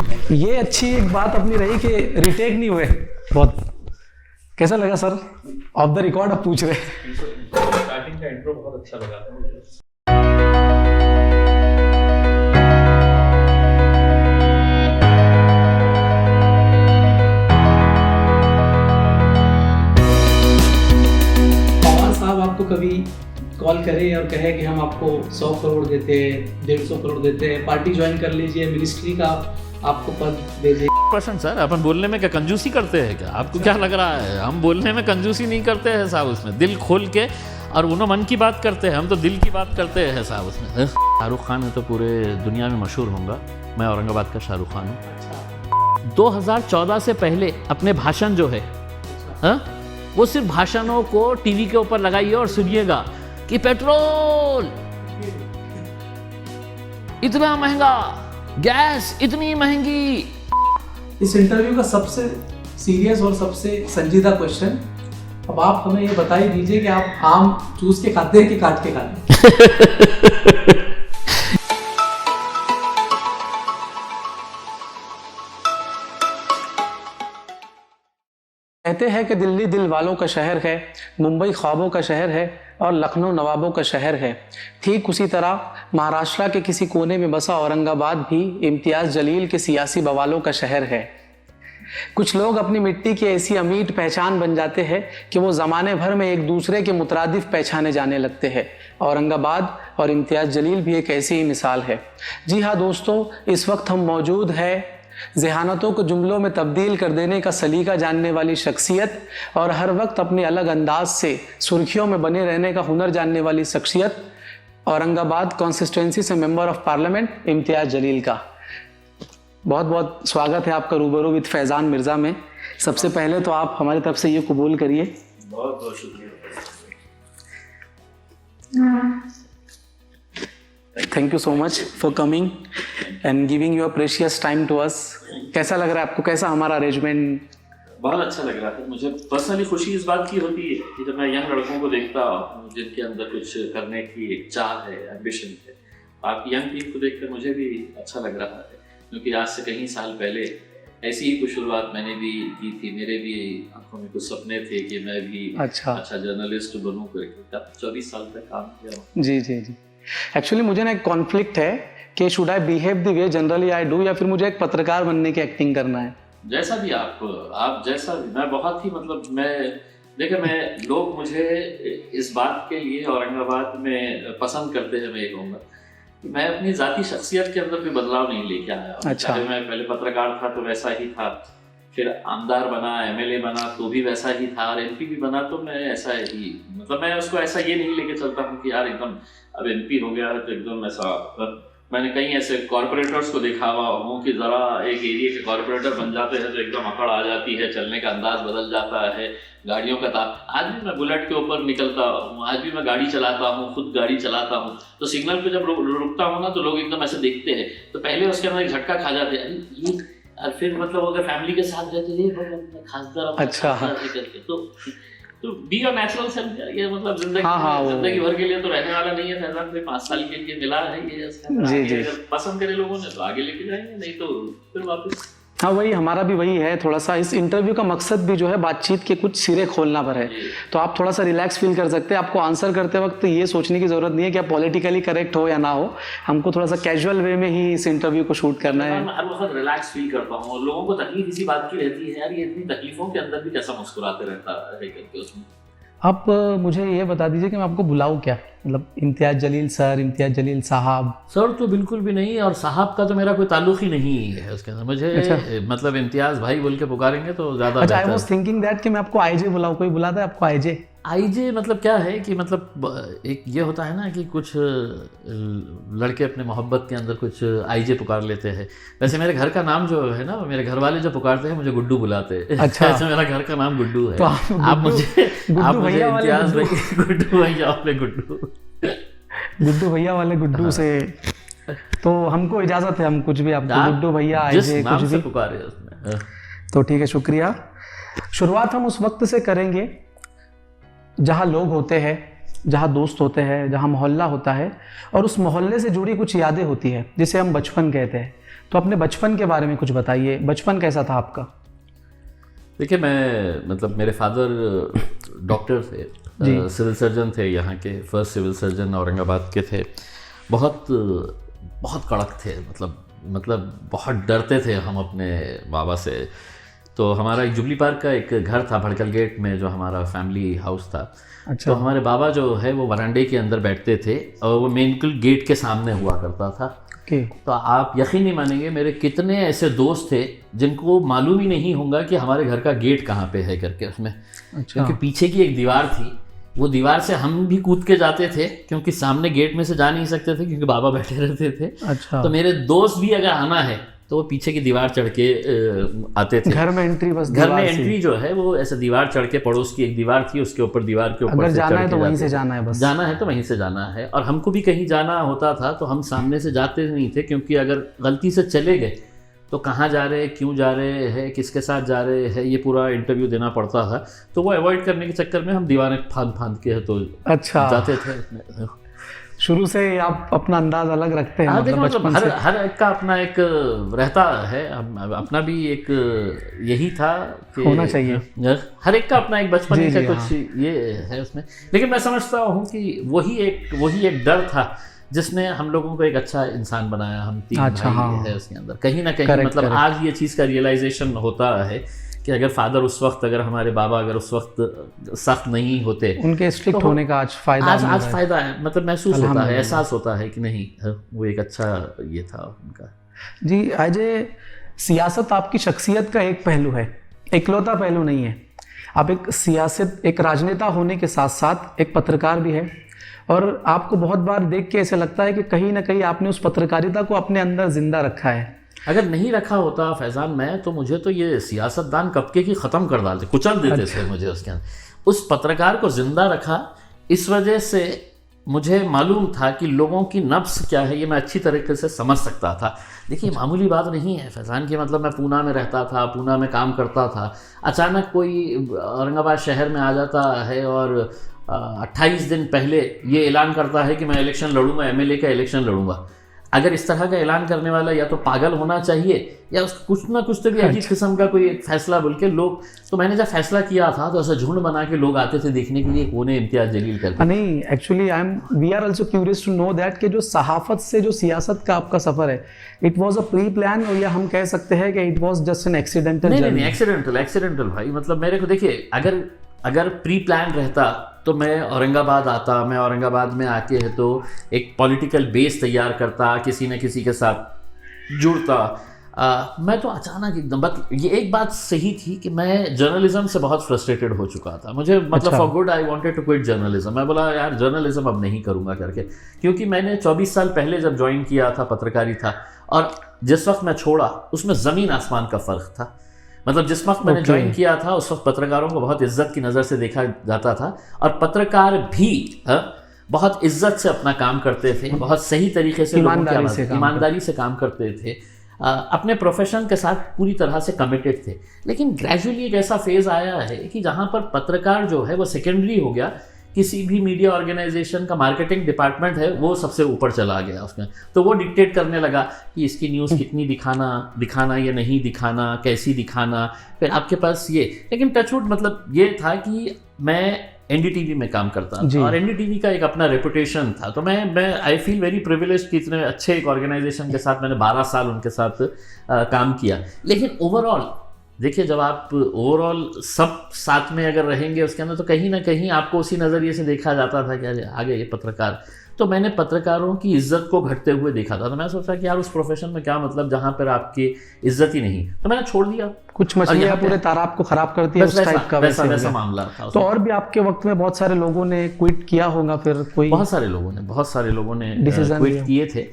ये अच्छी एक बात अपनी रही कि रिटेक नहीं हुए। बहुत कैसा लगा सर? ऑफ द रिकॉर्ड आप पूछ रहे हैं। स्टार्टिंग का इंट्रो बहुत अच्छा लगा था मुझे। पवार साहब आपको कभी कॉल करे और कहे कि हम आपको 100 करोड़ देते हैं, 150 करोड़ देते हैं, पार्टी ज्वाइन कर लीजिए, मिनिस्ट्री का आपको पद दे दे? प्रश्न सर, अपन बोलने में क्या कंजूसी करते हैं क्या? आपको क्या लग रहा है? हम बोलने में कंजूसी नहीं करते हैं साहब, उसमें दिल खोल के और उन्होंने मन की बात करते हैं, हम तो दिल की बात करते हैं साहब उसमें। शाहरुख खान है तो पूरे दुनिया में मशहूर होगा। मैं औरंगाबाद का शाहरुख खान हूँ। 2014 से पहले अपने भाषण जो है वो सिर्फ भाषणों को टीवी के ऊपर लगाइए और सुनिएगा कि पेट्रोल इतना महंगा, गैस इतनी महंगी। इस इंटरव्यू का सबसे सीरियस और सबसे संजीदा क्वेश्चन, अब आप हमें ये बता ही दीजिए कि आप आम चूस के खाते हैं कि काट के खाते हैं? कहते हैं कि दिल्ली दिल वालों का शहर है, मुंबई ख्वाबों का शहर है और लखनऊ नवाबों का शहर है। ठीक उसी तरह महाराष्ट्र के किसी कोने में बसा औरंगाबाद भी इम्तियाज़ जलील के सियासी बवालों का शहर है। कुछ लोग अपनी मिट्टी की ऐसी अमीट पहचान बन जाते हैं कि वो ज़माने भर में एक दूसरे के मुतरादिफ पहचाने जाने लगते हैं। औरंगाबाद और इम्तियाज़ जलील भी एक ऐसी ही मिसाल है। जी हाँ दोस्तों, इस वक्त हम मौजूद है ज़हानतों को जुमलों में तब्दील कर देने का सलीका जानने वाली शख्सियत और हर वक्त अपने अलग अंदाज से सुर्खियों में बने रहने का हुनर जानने वाली शख्सियत, औरंगाबाद कॉन्स्टिट्यूंसी से मेंबर ऑफ पार्लियामेंट इम्तियाज़ जलील का। बहुत बहुत स्वागत है आपका रूबरू विद फैज़ान मिर्ज़ा में। सबसे पहले तो आप हमारी तरफ से ये कबूल करिए। बहुत बहुत शुक्रिया। Thank you so much for coming and giving your precious time to us. कैसा लग रहा है आपको? कैसा हमारा अरेंजमेंट? बहुत अच्छा लग रहा था मुझे। पर्सनली खुशी इस बात की होती है कि जब मैं यंग लड़कों को देखता हूँ जिनके अंदर कुछ करने की एक चाह है, एम्बिशन है। आपकी यंग टीम को देखकर मुझे भी अच्छा लग रहा है, क्योंकि आज से कई साल पहले ऐसी ही कुछ शुरुआत मैंने भी की थी। मेरे भी आंखों में कुछ सपने थे कि मैं भी अच्छा जर्नलिस्ट बनूं करके। 24 साल तक काम किया। जी जी जी। एक्चुअली मुझे ना एक कॉन्फ्लिक्ट है कि should I behave the way generally I do, या फिर मुझे एक पत्रकार बनने की एक्टिंग करना है। जैसा भी आप जैसा भी। मैं बहुत ही मैं लोग मुझे इस बात के लिए औरंगाबाद में पसंद करते हैं। मैं ये कहूँगा कि मैं अपनी ज़ाती शख्सियत के अंदर कोई बदलाव नहीं लेके आया। अच्छा। मैं पहले पत्रकार था तो वैसा ही था, फिर आमदार बना, एमएलए बना तो भी वैसा ही था, और एमपी भी बना तो मैं ऐसा ही, मैं उसको ऐसा ये नहीं लेके चलता हूँ कि यार एकदम अब एमपी हो गया है तो एकदम ऐसा। मैंने कई ऐसे कॉर्पोरेटर्स को देखा हुआ हूँ कि ज़रा एक एरिया के कॉर्पोरेटर बन जाते हैं तो एकदम अकड़ आ जाती है, चलने का अंदाज बदल जाता है, गाड़ियों का ताप। आज भी मैं बुलेट के ऊपर निकलता हूँ, आज भी मैं गाड़ी चलाता हूँ, खुद गाड़ी चलाता हूँ, तो सिग्नल पे जब रुकता हूँ ना तो लोग एकदम ऐसे देखते हैं, तो पहले उसके अंदर एक झटका खा जाते हैं, अरे ये, और फिर अगर फैमिली के साथ रहते ये खासदार। अच्छा। तो बी योर नेचुरल सेल्फ। ये जिंदगी भर के लिए तो रहने वाला नहीं है फैजान। कोई 5 साल के लिए मिला है ये, जी। पसंद करे लोगों ने तो आगे लेके जाएंगे, नहीं तो फिर वापस। हाँ, वही हमारा भी वही है। थोड़ा सा इस इंटरव्यू का मकसद भी जो है बातचीत के कुछ सिरे खोलना पर है, तो आप थोड़ा सा रिलैक्स फील कर सकते हैं। आपको आंसर करते वक्त ये सोचने की ज़रूरत नहीं है कि आप पॉलिटिकली करेक्ट हो या ना हो। हमको थोड़ा सा कैजुअल वे में ही इस इंटरव्यू को शूट करना है। हर वक्त रिलैक्स फील करता हूँ, और लोगों को तकलीफ इसी बात की रहती है, यार ये इतनी तकलीफों के अंदर भी कैसा मुस्कुराते रहता है करके उसमें। आप मुझे ये बता दीजिए कि मैं आपको बुलाऊं क्या? इम्तियाज़ जलील सर, इम्तियाज़ जलील साहब? सर तो बिल्कुल भी नहीं, और साहब का तो मेरा कोई ताल्लुक ही नहीं है उसके अंदर। मुझे इम्तियाज़ भाई बोल के पुकारें तो ज़्यादा। अच्छा, आई वाज थिंकिंग दैट कि मैं आपको आईजे बुलाऊं। कोई बुलाता है आपको आईजे? आईजे क्या है कि एक ये होता है ना कि कुछ लड़के अपने मोहब्बत के अंदर कुछ आईजे पुकार लेते हैं। वैसे मेरे घर का नाम जो है ना, मेरे घर वाले जो पुकारते हैं मुझे गुड्डू बुलाते हैं। अच्छा। मेरा घर का नाम गुड्डू है। तो आप मुझे इम्तियाज़ भाई गुड्डू भैया वाले गुड्डू से तो हमको इजाज़त है, हम कुछ भी आपको गुड्डू भैया आईजे कुछ भी पुकारे उसमें। तो ठीक है, शुक्रिया। शुरुआत हम उस वक्त से करेंगे जहाँ लोग होते हैं, जहाँ दोस्त होते हैं, जहाँ मोहल्ला होता है और उस मोहल्ले से जुड़ी कुछ यादें होती है जिसे हम बचपन कहते हैं। तो अपने बचपन के बारे में कुछ बताइए, बचपन कैसा था आपका? देखिए, मैं मतलब मेरे फादर डॉक्टर थे, सिविल सर्जन थे, यहाँ के फर्स्ट सिविल सर्जन औरंगाबाद के थे। बहुत बहुत कड़क थे, मतलब बहुत डरते थे हम अपने बाबा से। तो हमारा एक जुबली पार्क का एक घर था भड़कल गेट में, जो हमारा फैमिली हाउस था। अच्छा। तो हमारे बाबा जो है वो वरांडे के अंदर बैठते थे और वो मेन गेट के सामने हुआ करता था। तो आप यकीन नहीं मानेंगे, मेरे कितने ऐसे दोस्त थे जिनको मालूम ही नहीं होगा कि हमारे घर का गेट कहाँ पे है करके उसमें। अच्छा। क्योंकि पीछे की एक दीवार थी, वो दीवार से हम भी कूद के जाते थे, क्योंकि सामने गेट में से जा नहीं सकते थे क्योंकि बाबा बैठे रहते थे। अच्छा। तो मेरे दोस्त भी अगर आना है तो वो पीछे की दीवार चढ़ के आते थे। घर में एंट्री बस घर में एंट्री जो है वो ऐसे दीवार चढ़ के, पड़ोस की एक दीवार थी, उसके ऊपर दीवार के ऊपर अगर जाना है तो वहीं से जाना है, बस जाना है तो वहीं से जाना है। और हमको भी कहीं जाना होता था तो हम सामने से जाते नहीं थे, क्योंकि अगर गलती से चले गए तो कहाँ जा रहे हैं, क्यों जा रहे हैं, किसके साथ जा रहे हैं, ये पूरा इंटरव्यू देना पड़ता था। तो वो अवॉइड करने के चक्कर में हम दीवारें फांद के तो अच्छा जाते थे। शुरू से आप अपना अंदाज अलग रखते हैं? देखो, बचपन हर से हर एक का अपना एक रहता है, अपना भी एक यही था कि होना चाहिए। हर एक का अपना एक बचपन जी, का जी, कुछ हाँ। ये है उसमें। लेकिन मैं समझता हूँ कि वही एक डर था जिसने हम लोगों को एक अच्छा इंसान बनाया। हम 3 अच्छा, भाई हाँ। है उसके अंदर, कहीं ना कहीं Correct, मतलब correct। आज ये चीज़ का रियलाइजेशन होता है कि अगर फादर उस वक्त, अगर हमारे बाबा अगर उस वक्त सख्त नहीं होते, उनके स्ट्रिक्ट होने का आज फायदा आज फायदा है, मतलब महसूस होता है, एहसास होता है कि नहीं, वो एक अच्छा ये था उनका। जी अजय, सियासत आपकी शख्सियत का एक पहलू है, इकलौता पहलू नहीं है। आप एक राजनेता होने के साथ साथ एक पत्रकार भी है, और आपको बहुत बार देख के ऐसा लगता है कि कहीं ना कहीं आपने उस पत्रकारिता को अपने अंदर जिंदा रखा है। अगर नहीं रखा होता फैज़ान मैं, तो मुझे तो ये सियासतदान कब के ख़त्म कर डालते, कुचल देते थे मुझे उसके अंदर। उस पत्रकार को ज़िंदा रखा, इस वजह से मुझे मालूम था कि लोगों की नफ्स क्या है, ये मैं अच्छी तरीके से समझ सकता था। देखिए, मामूली बात नहीं है फैज़ान की, मतलब मैं पूना में रहता था, पूना में काम करता था, अचानक कोई औरंगाबाद शहर में आ जाता है और 28 दिन पहले ये ऐलान करता है कि मैं इलेक्शन लड़ूंगा, एमएलए का इलेक्शन लड़ूंगा। अगर इस तरह का ऐलान करने वाला या तो पागल होना चाहिए या उसको कुछ ना कुछ तो भी अजीब किस्म का कोई एक फैसला बोल के लोग। तो मैंने जब फैसला किया था तो ऐसा झुंड बना के लोग आते थे देखने के लिए कौन है इम्तियाज जलील करके। नहीं, actually we are also curious to know that कि जो सहाफत से जो सियासत का आपका सफ़र है, it was a pre plan, और या हम कह सकते हैं कि it was just an accidental? नहीं, एक्सीडेंटल भाई। मतलब मेरे को देखिए, अगर प्री प्लान रहता तो मैं औरंगाबाद आता, मैं औरंगाबाद में आके है तो एक पॉलिटिकल बेस तैयार करता, किसी न किसी के साथ जुड़ता। मैं तो अचानक एकदम, ये एक बात सही थी कि मैं जर्नलिज्म से बहुत फ्रस्ट्रेटेड हो चुका था। मुझे मतलब for good I wanted to quit journalism. मैं बोला यार जर्नलिज्म अब नहीं करूँगा करके, क्योंकि मैंने 24 साल पहले जब ज्वाइन किया था पत्रकारिता, और जिस वक्त मैं छोड़ा उसमें ज़मीन आसमान का फ़र्क था। मतलब जिस वक्त मैंने ज्वाइन किया था उस वक्त पत्रकारों को बहुत इज्जत की नज़र से देखा जाता था, और पत्रकार भी बहुत इज्जत से अपना काम करते थे, बहुत सही तरीके से ईमानदारी से काम करते थे, अपने प्रोफेशन के साथ पूरी तरह से कमिटेड थे। लेकिन ग्रेजुअली एक ऐसा फेज़ आया है कि जहाँ पर पत्रकार जो है वो सेकेंडरी हो गया, किसी भी मीडिया ऑर्गेनाइजेशन का मार्केटिंग डिपार्टमेंट है वो सबसे ऊपर चला गया उसमें। तो वो डिक्टेट करने लगा कि इसकी न्यूज़ कितनी दिखाना या नहीं दिखाना, कैसी दिखाना, फिर आपके पास ये। लेकिन टचवुड मतलब ये था कि मैं एनडीटीवी में काम करता था और एनडीटीवी का एक अपना रेपुटेशन था। तो मैं आई फील वेरी प्रिविलेज्ड कि इतने अच्छे एक ऑर्गेनाइजेशन के साथ मैंने 12 साल उनके साथ काम किया। लेकिन ओवरऑल देखिए, जब आप ओवरऑल सब साथ में अगर रहेंगे उसके अंदर, तो कहीं ना कहीं आपको उसी नज़रिए से देखा जाता था कि आगे ये पत्रकार। तो मैंने पत्रकारों की इज्जत को घटते हुए देखा था। तो मैं सोचा कि यार उस प्रोफेशन में क्या मतलब जहाँ पर आपकी इज्जत ही नहीं। तो मैंने छोड़ दिया। कुछ मछलियाँ पूरे तालाब को खराब करती है, उस टाइप का वैसा मामला था। तो और भी आपके वक्त में बहुत सारे लोगों ने क्विट किया होगा फिर? कोई बहुत सारे लोगों ने क्विट किए थे,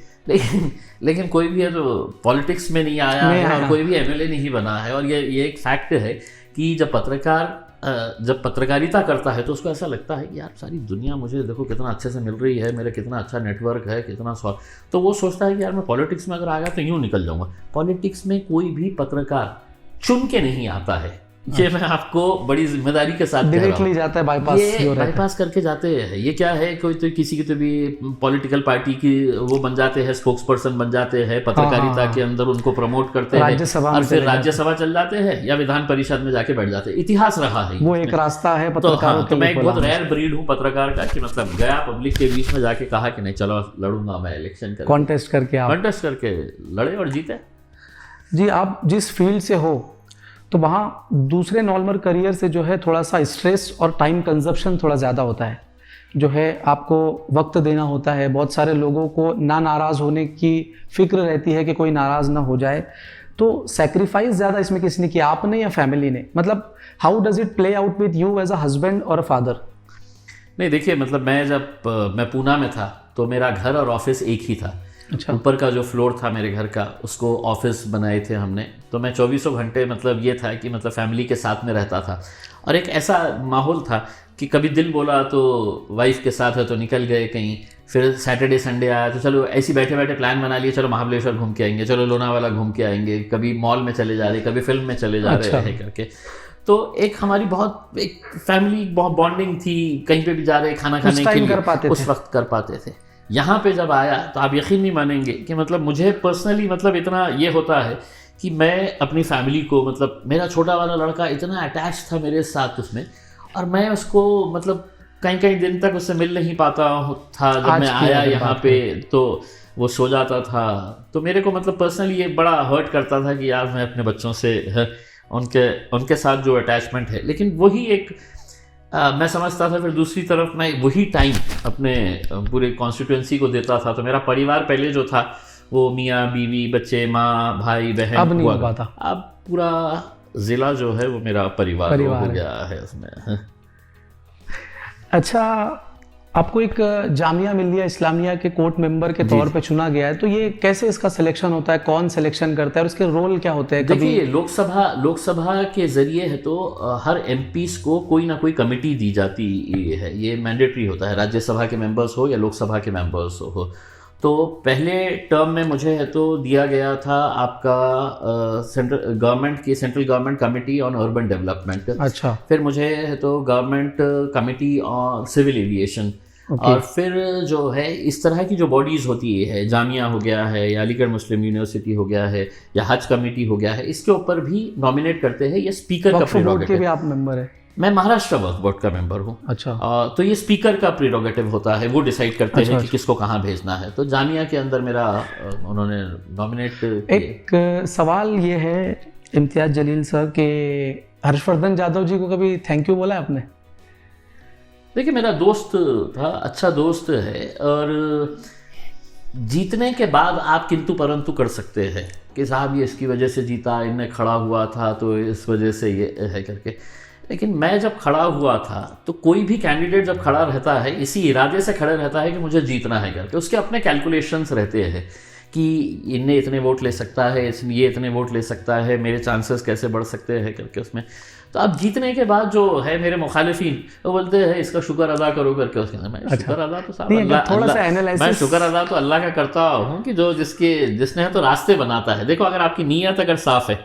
लेकिन कोई भी है जो पॉलिटिक्स में नहीं आया है और कोई भी एमएलए नहीं बना है। और ये एक फैक्ट है कि जब पत्रकारिता करता है तो उसको ऐसा लगता है कि यार सारी दुनिया मुझे देखो कितना अच्छे से मिल रही है, मेरा कितना अच्छा नेटवर्क है, कितना तो वो सोचता है कि यार मैं पॉलिटिक्स में अगर आ गया तो यूँ निकल जाऊँगा। पॉलिटिक्स में कोई भी पत्रकार चुन के नहीं आता है, ये मैं आपको बड़ी जिम्मेदारी के साथ कह रहा हूँ। डायरेक्टली जाता है बाईपास, ये बाईपास करके जाते हैं। ये क्या है, कोई तो किसी की तो भी पॉलिटिकल पार्टी की वो बन जाते हैं, स्पोक्स पर्सन बन जाते हैं, पत्रकारिता के अंदर उनको प्रमोट करते हैं और फिर राज्यसभा चल जाते हैं या विधान परिषद में जाके बैठ जाते हैं। इतिहास रहा है वो एक रास्ता है पत्रकारों तो मैं एक बहुत रेयर ब्रीड हूँ पत्रकार का कि मतलब गया पब्लिक के बीच में जाके कहा कि नहीं चलो लड़ूंगा मैं इलेक्शन करके, कॉन्टेस्ट करके लड़े और जीते। जी, आप जिस फील्ड से हो तो वहाँ दूसरे नॉर्मल करियर से जो है थोड़ा सा स्ट्रेस और टाइम कंजप्शन थोड़ा ज़्यादा होता है, जो है आपको वक्त देना होता है। बहुत सारे लोगों को ना नाराज़ होने की फिक्र रहती है कि कोई नाराज़ ना हो जाए, तो सेक्रीफाइस ज़्यादा इसमें किसने किया, आपने या फैमिली ने? मतलब how does it play out with you as a husband और अ फादर? नहीं देखिए, मतलब मैं पूना में था तो मेरा घर और ऑफिस एक ही था। अच्छा। ऊपर का जो फ्लोर था मेरे घर का उसको ऑफिस बनाए थे हमने, तो मैं 24 घंटे मतलब ये था कि मतलब फैमिली के साथ में रहता था। और एक ऐसा माहौल था कि कभी दिल बोला तो वाइफ के साथ है तो निकल गए कहीं, फिर सैटरडे संडे आया तो चलो ऐसे बैठे बैठे प्लान बना लिए, चलो महाबलेश्वर घूम के आएंगे, चलो लोनावाला घूम के आएंगे, कभी मॉल में चले जा रहे, कभी फिल्म में चले जा रहे हैं करके। तो एक हमारी बहुत एक फैमिली बहुत बॉन्डिंग थी, कहीं पे भी जा रहे खाना खाने के लिए उस वक्त कर पाते थे। यहाँ पे जब आया तो आप यकीन नहीं मानेंगे कि मतलब मुझे पर्सनली मतलब इतना ये होता है कि मैं अपनी फैमिली को, मतलब मेरा छोटा वाला लड़का इतना अटैच था मेरे साथ उसमें, और मैं उसको मतलब कहीं कहीं दिन तक उससे मिल नहीं पाता था। जब मैं आया यहाँ पे तो वो सो जाता था, तो मेरे को मतलब पर्सनली ये बड़ा हर्ट करता था कि यार मैं अपने बच्चों से उनके साथ जो अटैचमेंट है, लेकिन वही एक मैं समझता था। फिर दूसरी तरफ मैं वही टाइम अपने पूरे कॉन्स्टिट्यूएंसी को देता था। तो मेरा परिवार पहले जो था वो मियाँ बीवी बच्चे माँ भाई बहन, अब नहीं हो पाता। अब पूरा ज़िला जो है वो मेरा परिवार हो गया है उसमें। अच्छा, आपको एक जामिया मिल्लिया इस्लामिया के कोर्ट मेंबर के तौर पे चुना गया है, तो ये कैसे इसका सिलेक्शन होता है, कौन सिलेक्शन करता है और उसके रोल क्या होते हैं? देखिए, लोकसभा के जरिए है तो हर एमपीज को कोई ना कोई कमेटी दी जाती है, ये मैंडेटरी होता है, राज्यसभा के मेंबर्स हो या लोकसभा के मेंबर्स हो। तो पहले टर्म में मुझे है तो दिया गया था आपका central government committee on urban development. अच्छा। फिर मुझे है तो government committee on civil aviation. और फिर जो है इस तरह की जो बॉडीज़ होती है, जामिया हो गया है या अलीगढ़ मुस्लिम यूनिवर्सिटी हो गया है या हज कमेटी हो गया है, इसके ऊपर भी नॉमिनेट करते हैं। ये स्पीकर का प्रेरोगेटिव है। भी आप मेंबर है? मैं महाराष्ट्र वक्फ बोर्ड का मेंबर हूँ। अच्छा। तो ये स्पीकर का प्रेरोगेटिव होता है, वो डिसाइड करते हैं कि किसको कहाँ भेजना है। तो जामिया के अंदर मेरा उन्होंने नॉमिनेट। एक सवाल ये है इम्तियाज जलील सर के हर्षवर्धन यादव जी को कभी थैंक यू बोला है आपने? देखिए, मेरा दोस्त था, अच्छा दोस्त है, और जीतने के बाद आप किंतु परंतु कर सकते हैं कि साहब ये इसकी वजह से जीता, इनने खड़ा हुआ था तो इस वजह से ये है करके। लेकिन मैं जब खड़ा हुआ था तो कोई भी कैंडिडेट जब खड़ा रहता है इसी इरादे से खड़े रहता है कि मुझे जीतना है करके, उसके अपने कैलकुलेशंस रहते हैं कि इनने इतने वोट ले सकता है, ये इतने वोट ले सकता है, मेरे चांसेस कैसे बढ़ सकते हैं करके उसमें। तो अब जीतने के बाद जो है मेरे मुखालिफिन वो बोलते हैं इसका शुक्र अदा करो करके उसके अंदर। मैं शुक्र अदा तो साहब मैं शुक्र अदा तो अल्लाह का करता हूँ कि जो जिसने है तो रास्ते बनाता है। देखो, अगर आपकी नीयत अगर साफ है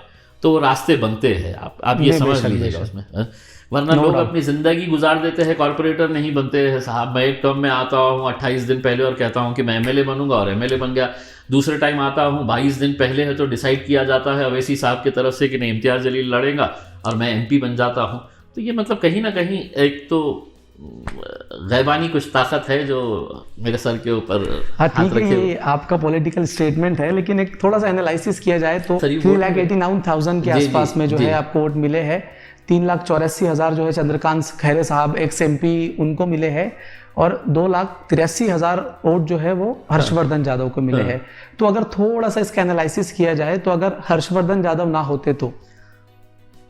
तो रास्ते बनते हैं, आप ये समझ लीजिएगा उसमें। वरना लोग अपनी ज़िंदगी गुजार देते हैं, कॉर्पोरेटर नहीं बनते हैं साहब। मैं एक टर्म में आता हूँ 28 दिन पहले और कहता हूँ कि मैं एमएलए बनूंगा और एमएलए बन गया। दूसरे टाइम आता हूँ 22 दिन पहले है तो डिसाइड किया जाता है अवैसी साहब की तरफ से कि नहीं इम्तियाज़ जलील लड़ेगा और मैं एमपी बन जाता हूँ। तो ये मतलब कहीं ना कहीं एक तो गैबानी कुछ ताकत है जो मेरे सर के ऊपर। हाँ ठीक है, ये आपका पॉलिटिकल स्टेटमेंट है, लेकिन एक थोड़ा सा एनालिसिस किया जाए तो 3,89,000 के आसपास में जो है आपको वोट मिले हैं। 3,84,000 जो है चंद्रकांत खैरे साहब एक्स एमपी उनको मिले हैं, और 2,83,000 वोट जो है वो हर्षवर्धन यादव को मिले हैं। तो अगर थोड़ा सा इसका एनालिसिस किया जाए तो अगर हर्षवर्धन यादव ना होते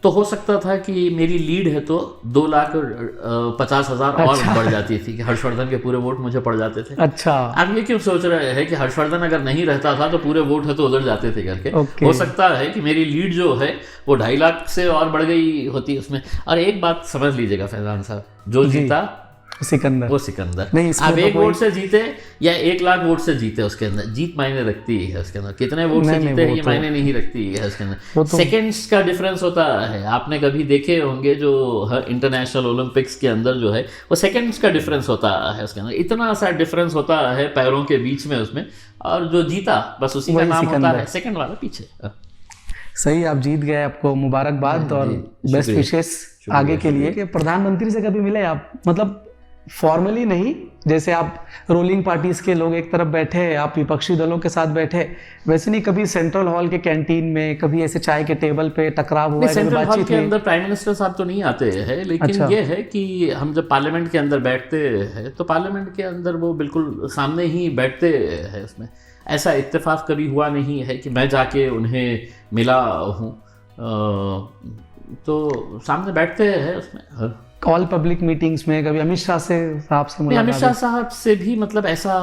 तो हो सकता था कि मेरी लीड है तो 2,50,000 और बढ़ जाती थी कि हर्षवर्धन के पूरे वोट मुझे पड़ जाते थे। अच्छा, आप ये क्यों सोच रहे हैं कि हर्षवर्धन अगर नहीं रहता था तो पूरे वोट है तो उधर जाते थे करके। हो सकता है कि मेरी लीड जो है वो 2.5 लाख से और बढ़ गई होती उसमें। और एक बात समझ लीजिएगा फैजान साहब, जो जीता सिकंदर वो सिकंदर। नहीं, इसमें आप तो एक कोई- वोट से जीते या 1 लाख वोट से जीते, उसके अंदर जीत मायने रखती है उसके अंदर। कितने वोट से नहीं, जीते वो ये तो- मायने नहीं रखती है उसके वो अंदर। तो- सेकंड्स का डिफरेंस होता है। आपने कभी देखे होंगे जो इंटरनेशनल ओलंपिक्स के अंदर जो है वो सेकंड्स का डिफरेंस होता है उसके अंदर। इतना सा डिफरेंस होता है पैरों के बीच में उसमें, और जो जीता बस उसी का वही नाम होता सिकंदर। है, सेकंड वाला पीछे। सही, आप जीत गए, आपको मुबारकबाद और जी, बेस्ट शुक्रिया। विशेष आगे के लिए। कि प्रधानमंत्री से कभी मिले आप? मतलब फॉर्मली नहीं, जैसे आप रूलिंग पार्टीज के लोग एक तरफ बैठे, आप विपक्षी दलों के साथ बैठे, वैसे नहीं कभी सेंट्रल हॉल के कैंटीन में, कभी ऐसे चाय के टेबल पे टकराव हुआ है, कभी सेंट्रल हॉल बातचीत के हुई? अंदर प्राइम मिनिस्टर साहब तो नहीं आते हैं, लेकिन अच्छा। ये है कि हम जब पार्लियामेंट के अंदर बैठते हैं तो पार्लियामेंट के अंदर वो बिल्कुल सामने ही बैठते हैं उसमें। ऐसा इत्तेफाक कभी हुआ नहीं है कि मैं जाके उन्हें मिला हूँ, तो सामने बैठते हैं उसमें। ऑल पब्लिक मीटिंग्स में कभी अमित शाह से साहब से नहीं, अमित शाह मुलाकात? साहब से भी मतलब ऐसा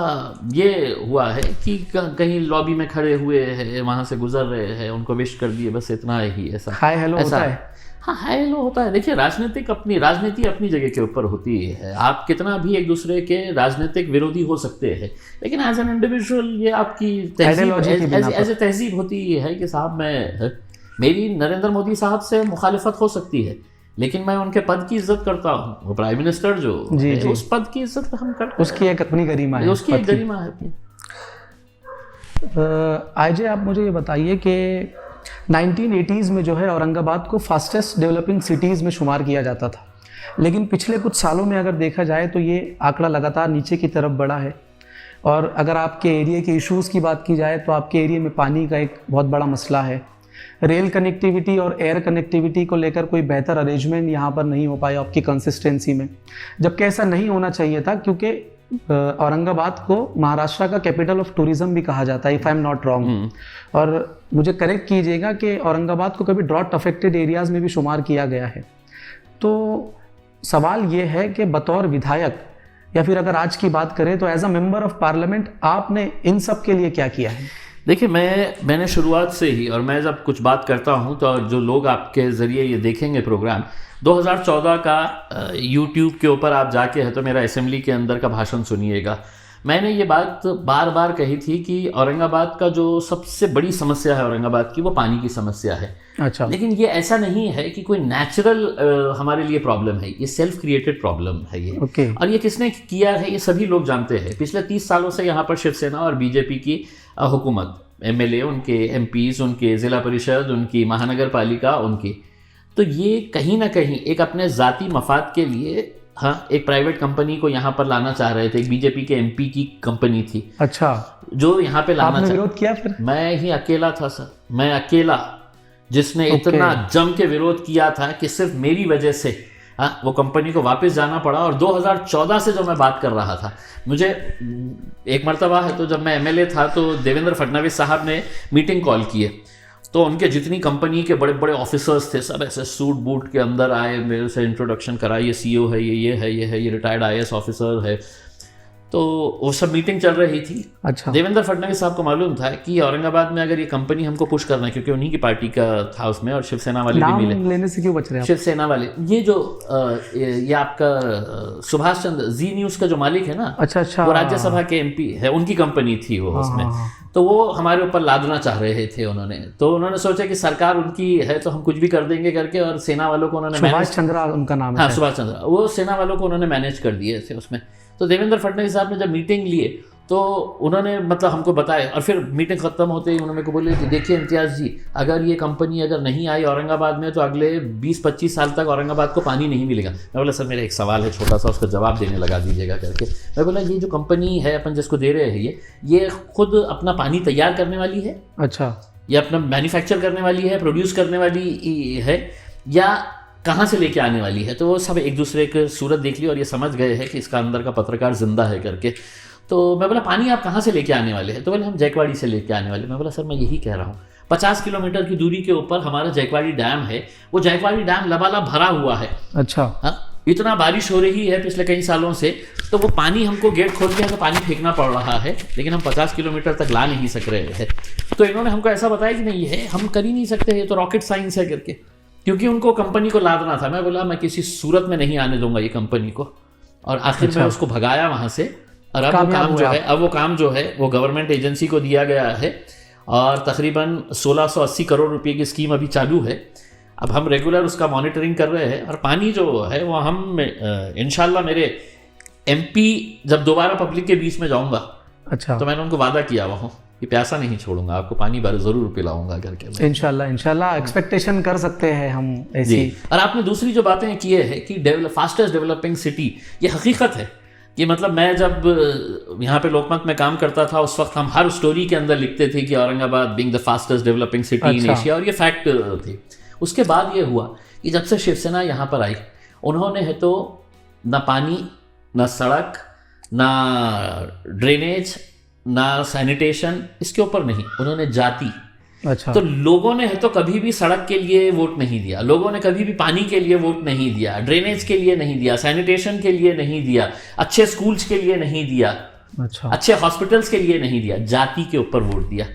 ये हुआ है कि कहीं लॉबी में खड़े हुए हैं, वहाँ से गुजर रहे हैं, उनको विश कर दिए, बस इतना ही। ऐसा हाय हेलो ऐसा होता है? हाँ, हाय हेलो होता है। देखिए, राजनीति अपनी जगह के ऊपर होती है। आप कितना भी एक दूसरे के राजनीतिक विरोधी हो सकते हैं, लेकिन एज एन इंडिविजुअल ये आपकी Ideology की बिना पर। एज ए तहजीब होती है कि साहब मेरी नरेंद्र मोदी साहब से मुखालिफत हो सकती है, लेकिन मैं उनके पद की इज्जत करता हूँ। वो प्राइम मिनिस्टर जो जी, है, जी। उस पद की इज्जत हम करते हैं। उसकी एक अपनी गरिमा है, उसकी एक पद की। गरिमा है अपनी। आईजे, आप मुझे ये बताइए कि 1980s में जो है औरंगाबाद को फास्टेस्ट डेवलपिंग सिटीज़ में शुमार किया जाता था, लेकिन पिछले कुछ सालों में अगर देखा जाए तो ये आंकड़ा लगातार नीचे की तरफ बढ़ा है। और अगर आपके एरिया के इश्यूज़ की बात की जाए तो आपके एरिया में पानी का एक बहुत बड़ा मसला है। रेल कनेक्टिविटी और एयर कनेक्टिविटी को लेकर कोई बेहतर अरेंजमेंट यहाँ पर नहीं हो पाया आपकी कंसिस्टेंसी में, जबकि ऐसा नहीं होना चाहिए था, क्योंकि औरंगाबाद को महाराष्ट्र का कैपिटल ऑफ टूरिज्म भी कहा जाता है, if I am not wrong. और मुझे करेक्ट कीजिएगा कि औरंगाबाद को कभी ड्रॉट अफेक्टेड एरियाज़ में भी शुमार किया गया है। तो सवाल ये है कि बतौर विधायक, या फिर अगर आज की बात करें तो as a member of parliament, आपने इन सब के लिए क्या किया है? देखिए, मैंने शुरुआत से ही, और मैं जब कुछ बात करता हूं तो जो लोग आपके ज़रिए ये देखेंगे प्रोग्राम, 2014 का YouTube के ऊपर आप जाके है तो मेरा असेंबली के अंदर का भाषण सुनिएगा। मैंने ये बात बार बार कही थी कि औरंगाबाद का जो सबसे बड़ी समस्या है औरंगाबाद की, वो पानी की समस्या है। अच्छा। लेकिन ये ऐसा नहीं है कि कोई नेचुरल हमारे लिए प्रॉब्लम है, ये सेल्फ क्रिएटेड प्रॉब्लम है ये। ओके। और ये किसने किया है ये सभी लोग जानते हैं। पिछले 30 सालों से यहाँ पर शिवसेना और बीजेपी की हुकूमत, एमएलए उनके, एमपीज उनके, ज़िला परिषद उनकी, महानगर पालिका उनकी, तो ये कहीं ना कहीं एक अपने ज़ाती मफाद के लिए, हाँ, एक प्राइवेट कंपनी को यहाँ पर लाना चाह रहे थे। एक बीजेपी के एमपी की कंपनी थी अच्छा, जो यहाँ पे लाना आपने विरोध किया फिर? मैं ही अकेला था सर, मैं अकेला जिसने इतना जम के विरोध किया था कि सिर्फ मेरी वजह से वो कंपनी को वापस जाना पड़ा। और 2014 से जो मैं बात कर रहा था, मुझे एक मर्तबा है तो जब मैं एमएलए था तो देवेंद्र फडणवीस साहब ने मीटिंग कॉल किए, तो उनके जितनी कंपनी के बड़े बड़े ऑफिसर्स थे सब ऐसे सूट बूट के अंदर आए, मेरे से इंट्रोडक्शन करा, ये सीईओ है, ये है, ये रिटायर्ड आईएएस ऑफिसर है। तो वो सब मीटिंग चल रही थी। अच्छा। देवेंद्र फडणवीस साहब को मालूम था कि औरंगाबाद में अगर ये कंपनी हमको पुश करना है, क्योंकि उन्हीं की पार्टी का था उसमें, और शिवसेना वाले भी नाम मिले। लेने से क्यों बच रहे हैं आप? शिवसेना वाले, ये जो ये आपका सुभाष चंद्र जी न्यूज़ का जो मालिक है ना, अच्छा अच्छा, वो राज्यसभा के एमपी है, उनकी कंपनी थी वो उसमें। तो वो हमारे ऊपर लादना चाह रहे थे उन्होंने, तो उन्होंने सोचा कि सरकार उनकी है तो हम कुछ भी कर देंगे करके, और सेना वालों को उन्होंने सुभाष चंद्र उनका नाम है। हाँ, सुभाष चंद्र, वो सेना वालों को उन्होंने मैनेज कर दिए थे उसमें। तो देवेंद्र फडणवीस साहब ने जब मीटिंग लिए तो उन्होंने मतलब हमको बताया, और फिर मीटिंग खत्म होते ही उन्होंने को बोले कि देखिए इम्तियाज़ जी, अगर ये कंपनी अगर नहीं आई औरंगाबाद में तो अगले 20-25 साल तक औरंगाबाद को पानी नहीं मिलेगा। मैं बोला सर मेरा एक सवाल है छोटा सा, उसका जवाब देने लगा दीजिएगा करके। मैं बोला ये जो कंपनी है अपन जिसको दे रहे हैं, ये खुद अपना पानी तैयार करने वाली है, अच्छा, ये अपना मैन्युफैक्चर करने वाली है, प्रोड्यूस करने वाली है, या कहाँ से लेके आने वाली है? तो वो सब एक दूसरे की सूरत देख ली और ये समझ गए हैं कि इसका अंदर का पत्रकार जिंदा है करके। तो मैं बोला पानी आप कहाँ से लेके आने वाले हैं? तो बोले हम जैकवाड़ी से लेके आने वाले। मैं बोला सर मैं यही कह रहा हूँ, 50 किलोमीटर की दूरी के ऊपर हमारा जैकवाड़ी डैम है, वो जैकवाड़ी डैम लबालब भरा हुआ है। अच्छा। हाँ, इतना बारिश हो रही है पिछले कई सालों से, तो वो पानी हमको गेट खोल के तो पानी फेंकना पड़ रहा है, लेकिन हम 50 किलोमीटर तक ला नहीं सक रहे हैं। तो इन्होंने हमको ऐसा बताया कि नहीं है, हम कर ही नहीं सकते, ये तो रॉकेट साइंस है करके, क्योंकि उनको कंपनी को लादना था। मैं बोला मैं किसी सूरत में नहीं आने दूंगा ये कंपनी को, और आखिर में उसको भगाया वहाँ से। और अब वो काम जो है वो गवर्नमेंट एजेंसी को दिया गया है और तकरीबन 1680 करोड़ रुपए की स्कीम अभी चालू है। अब हम रेगुलर उसका मॉनिटरिंग कर रहे हैं और पानी जो है वो हम इंशाल्लाह मेरे MP जब दोबारा पब्लिक के बीच में जाऊंगा, अच्छा, तो मैंने उनको वादा किया हुआ हूँ कि प्यासा नहीं छोड़ूंगा, आपको पानी ज़रूर पिलाऊंगा करके। इंशाल्लाह एक्सपेक्टेशन कर सकते हैं हम ऐसी। और आपने दूसरी जो बातें की है कि फास्टेस्ट डेवलपिंग सिटी, ये हकीकत है कि मतलब मैं जब यहाँ पे लोकमत में काम करता था उस वक्त हम हर स्टोरी के अंदर लिखते थे कि Aurangabad being the fastest developing city in Asia, और ये फैक्ट थे। उसके बाद ये हुआ कि जब से शिवसेना यहाँ पर आई, उन्होंने है तो ना पानी, ना सड़क, ना ड्रेनेज, ना सैनिटेशन, इसके ऊपर नहीं, उन्होंने जाति। अच्छा, तो लोगों ने है तो कभी भी सड़क के लिए वोट नहीं दिया, लोगों ने कभी भी पानी के लिए वोट नहीं दिया, ड्रेनेज के लिए नहीं दिया, सैनिटेशन के लिए नहीं दिया, अच्छे स्कूल्स के लिए नहीं दिया, अच्छा, अच्छे हॉस्पिटल्स के लिए नहीं दिया, जाति के ऊपर वोट दिया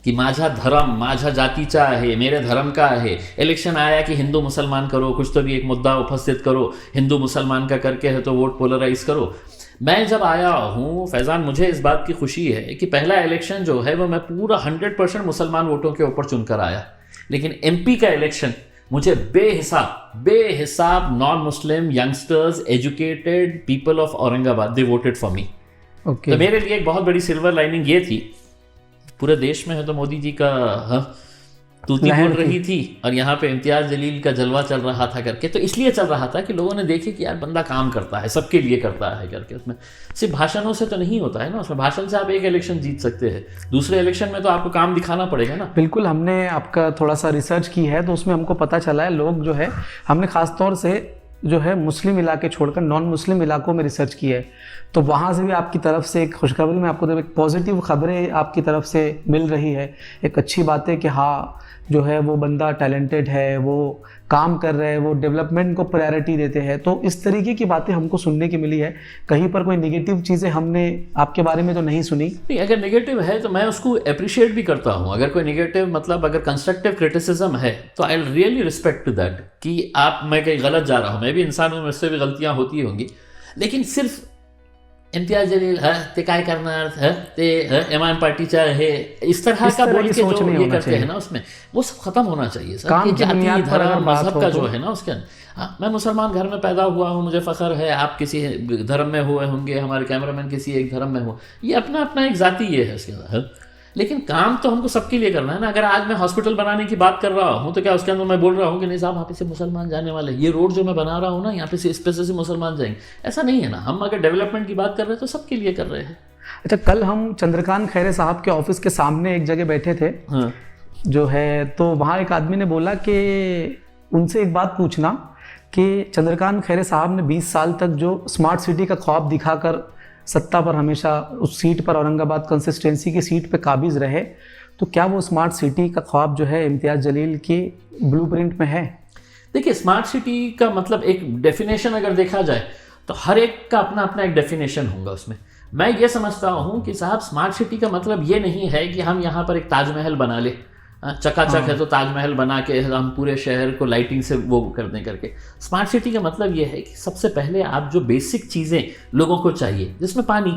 कि माझा धर्म, माझा जातीचा आहे, मेरे धर्म का है। इलेक्शन आया कि हिंदू मुसलमान करो, कुछ तो भी एक मुद्दा उपस्थित करो, हिंदू मुसलमान का करके है तो वोट पोलराइज करो। मैं जब आया हूँ फैज़ान, मुझे इस बात की खुशी है कि पहला इलेक्शन जो है वो मैं पूरा 100% मुसलमान वोटों के ऊपर चुनकर आया, लेकिन MP का इलेक्शन मुझे बेहिसाब non Muslim youngsters, educated people of Aurangabad, they voted for me. तो मेरे लिए एक बहुत बड़ी सिल्वर लाइनिंग ये थी, पूरे देश में है तो मोदी जी का तूती बोल रही थी और यहाँ पे इम्तियाज जलील का जलवा चल रहा था करके। तो इसलिए चल रहा था कि लोगों ने देखे कि यार बंदा काम करता है, सबके लिए करता है करके। उसमें सिर्फ भाषणों से तो नहीं होता है ना, उसमें भाषण से आप एक इलेक्शन जीत सकते हैं, दूसरे इलेक्शन में तो आपको काम दिखाना पड़ेगा ना। बिल्कुल, हमने आपका थोड़ा सा रिसर्च की है तो उसमें हमको पता चला है, लोग जो है, हमने खासतौर से जो है मुस्लिम इलाके छोड़कर नॉन मुस्लिम इलाकों में रिसर्च की है, तो वहाँ से भी आपकी तरफ से एक खुशखबरी में आपको एक पॉजिटिव खबरें आपकी तरफ से मिल रही है। एक अच्छी बात है कि हाँ जो है वो बंदा टैलेंटेड है, वो काम कर रहे हैं, वो डेवलपमेंट को प्रायोरिटी देते हैं। तो इस तरीके की बातें हमको सुनने की मिली है। कहीं पर कोई नेगेटिव चीज़ें हमने आपके बारे में तो नहीं सुनी। नहीं, अगर नेगेटिव है तो मैं उसको अप्रिशिएट भी करता हूँ। अगर कोई नेगेटिव मतलब अगर कंस्ट्रक्टिव क्रिटिसिज्म है तो आई रियली रिस्पेक्ट दैट कि मैं कहीं गलत जा रहा हूँ। मैं भी इंसान हूँ, मुझसे भी गलतियाँ होती होंगी, लेकिन सिर्फ इम्तियाज जलील ते काय करणार ते इमाम पार्टीचा है, इस तरह का बोल के जो ये करते हैं ना, उसमें वो सब खत्म होना चाहिए सर। काम जाति धर्म मजहब का जो है ना उसके मैं मुसलमान घर में पैदा हुआ हूँ, मुझे फ़ख्र है, आप किसी धर्म में हुए होंगे, हमारे कैमरामैन किसी एक धर्म में हो, ये अपना अपना एक जाति ये है इसके अंदर। लेकिन काम तो हमको सबके लिए करना है ना। अगर आज मैं हॉस्पिटल बनाने की बात कर रहा हूँ तो क्या उसके अंदर मैं बोल रहा हूँ कि नहीं साहब यहाँ पे से मुसलमान जाने वाले, ये रोड जो मैं बना रहा हूँ ना यहाँ पे से इस पैसे से मुसलमान जाएंगे, ऐसा नहीं है ना। हम अगर डेवलपमेंट की बात कर रहे हैं तो सबके लिए कर रहे हैं। अच्छा, कल हम चंद्रकांत खैरे साहब के ऑफिस के सामने एक जगह बैठे थे, हाँ। जो है, तो वहाँ एक आदमी ने बोला कि उनसे एक बात पूछना कि चंद्रकांत खैरे साहब ने 20 साल तक जो स्मार्ट सिटी का ख्वाब दिखाकर सत्ता पर हमेशा उस सीट पर, औरंगाबाद कंसिस्टेंसी की सीट पे काबिज रहे, तो क्या वो स्मार्ट सिटी का ख्वाब जो है इम्तियाज जलील की ब्लूप्रिंट में है? देखिए, स्मार्ट सिटी का मतलब एक डेफिनेशन अगर देखा जाए तो हर एक का अपना अपना एक डेफिनेशन होगा उसमें। मैं ये समझता हूँ कि साहब स्मार्ट सिटी का मतलब ये नहीं है कि हम यहाँ पर एक ताजमहल बना ले, चकाचक है तो ताजमहल बना के हम पूरे शहर को लाइटिंग से वो कर दें करके। स्मार्ट सिटी का मतलब ये है कि सबसे पहले आप जो बेसिक चीज़ें लोगों को चाहिए, जिसमें पानी,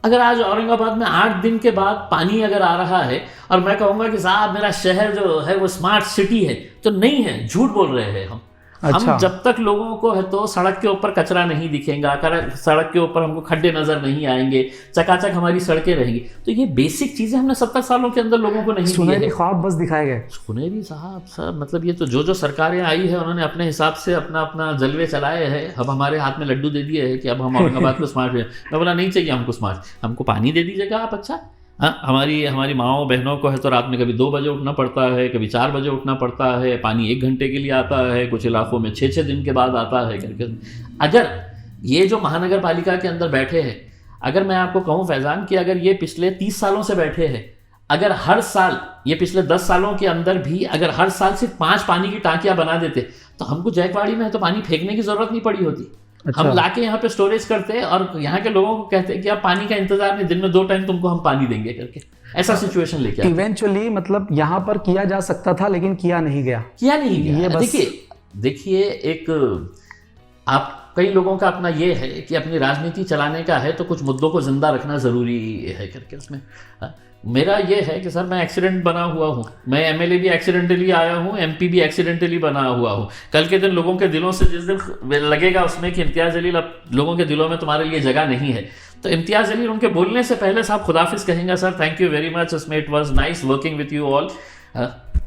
अगर आज औरंगाबाद में 8 दिन के बाद पानी अगर आ रहा है और मैं कहूँगा कि साहब मेरा शहर जो है वो स्मार्ट सिटी है, तो नहीं है, झूठ बोल रहे हैं हम। अच्छा। हम जब तक लोगों को है तो सड़क के ऊपर कचरा नहीं दिखेगा, सड़क के ऊपर हमको खड्डे नजर नहीं आएंगे, चकाचक हमारी सड़कें रहेंगी, तो ये बेसिक चीजें हमने 70 सालों के अंदर लोगों को नहीं दी है। सुनहरी ख्वाब बस दिखाए गए। सुनहरी साहब मतलब ये तो जो सरकारें आई है उन्होंने अपने हिसाब से अपना अपना जलवे चलाए हैं। अब हमारे हाथ में लड्डू दे दिए है कि अब हम औरंगाबाद को स्मार्ट है। मैं बोला नहीं चाहिए हमको स्मार्ट, हमको पानी दे दीजिएगा आप। अच्छा, हाँ, हमारी माओ बहनों को है तो रात में कभी 2 बजे उठना पड़ता है, कभी 4 बजे उठना पड़ता है, पानी 1 घंटे के लिए आता है, कुछ इलाकों में 6-6 दिन के बाद आता है करके। अगर ये जो महानगर पालिका के अंदर बैठे हैं, अगर मैं आपको कहूँ फैज़ान कि अगर ये पिछले 30 सालों से बैठे हैं, अगर हर साल, ये पिछले 10 सालों के अंदर भी अगर हर साल सिर्फ 5 पानी की टांकियाँ बना देते तो हमको जयकवाड़ी में तो पानी फेंकने की जरूरत नहीं पड़ी होती। अच्छा। हम लाके यहाँ पे स्टोरेज करते हैं और यहाँ के लोगों को कहते हैं कि आप पानी का इंतजार नहीं, दिन में 2 टाइम तुमको हम पानी देंगे करके। ऐसा सिचुएशन लेके इवेंचुअली मतलब यहाँ पर किया जा सकता था लेकिन किया नहीं गया। देखिए एक आप कई लोगों का अपना ये है कि अपनी राजनीति चलाने का है तो कुछ मुद्दों को जिंदा रखना ज़रूरी है करके उसमें। हाँ, मेरा ये है कि सर मैं एक्सीडेंट बना हुआ हूँ, मैं एमएलए भी एक्सीडेंटली आया हूँ, एमपी भी एक्सीडेंटली बना हुआ हूँ। कल के दिन लोगों के दिलों से जिस दिन लगेगा उसमें कि इम्तियाज़ जलील अब लोगों के दिलों में तुम्हारे लिए जगह नहीं है, तो इम्तियाज़ जलील उनके बोलने से पहले साहब खुदाफिज कहेंगे sir thank you very much, उसमें it was nice working with you all.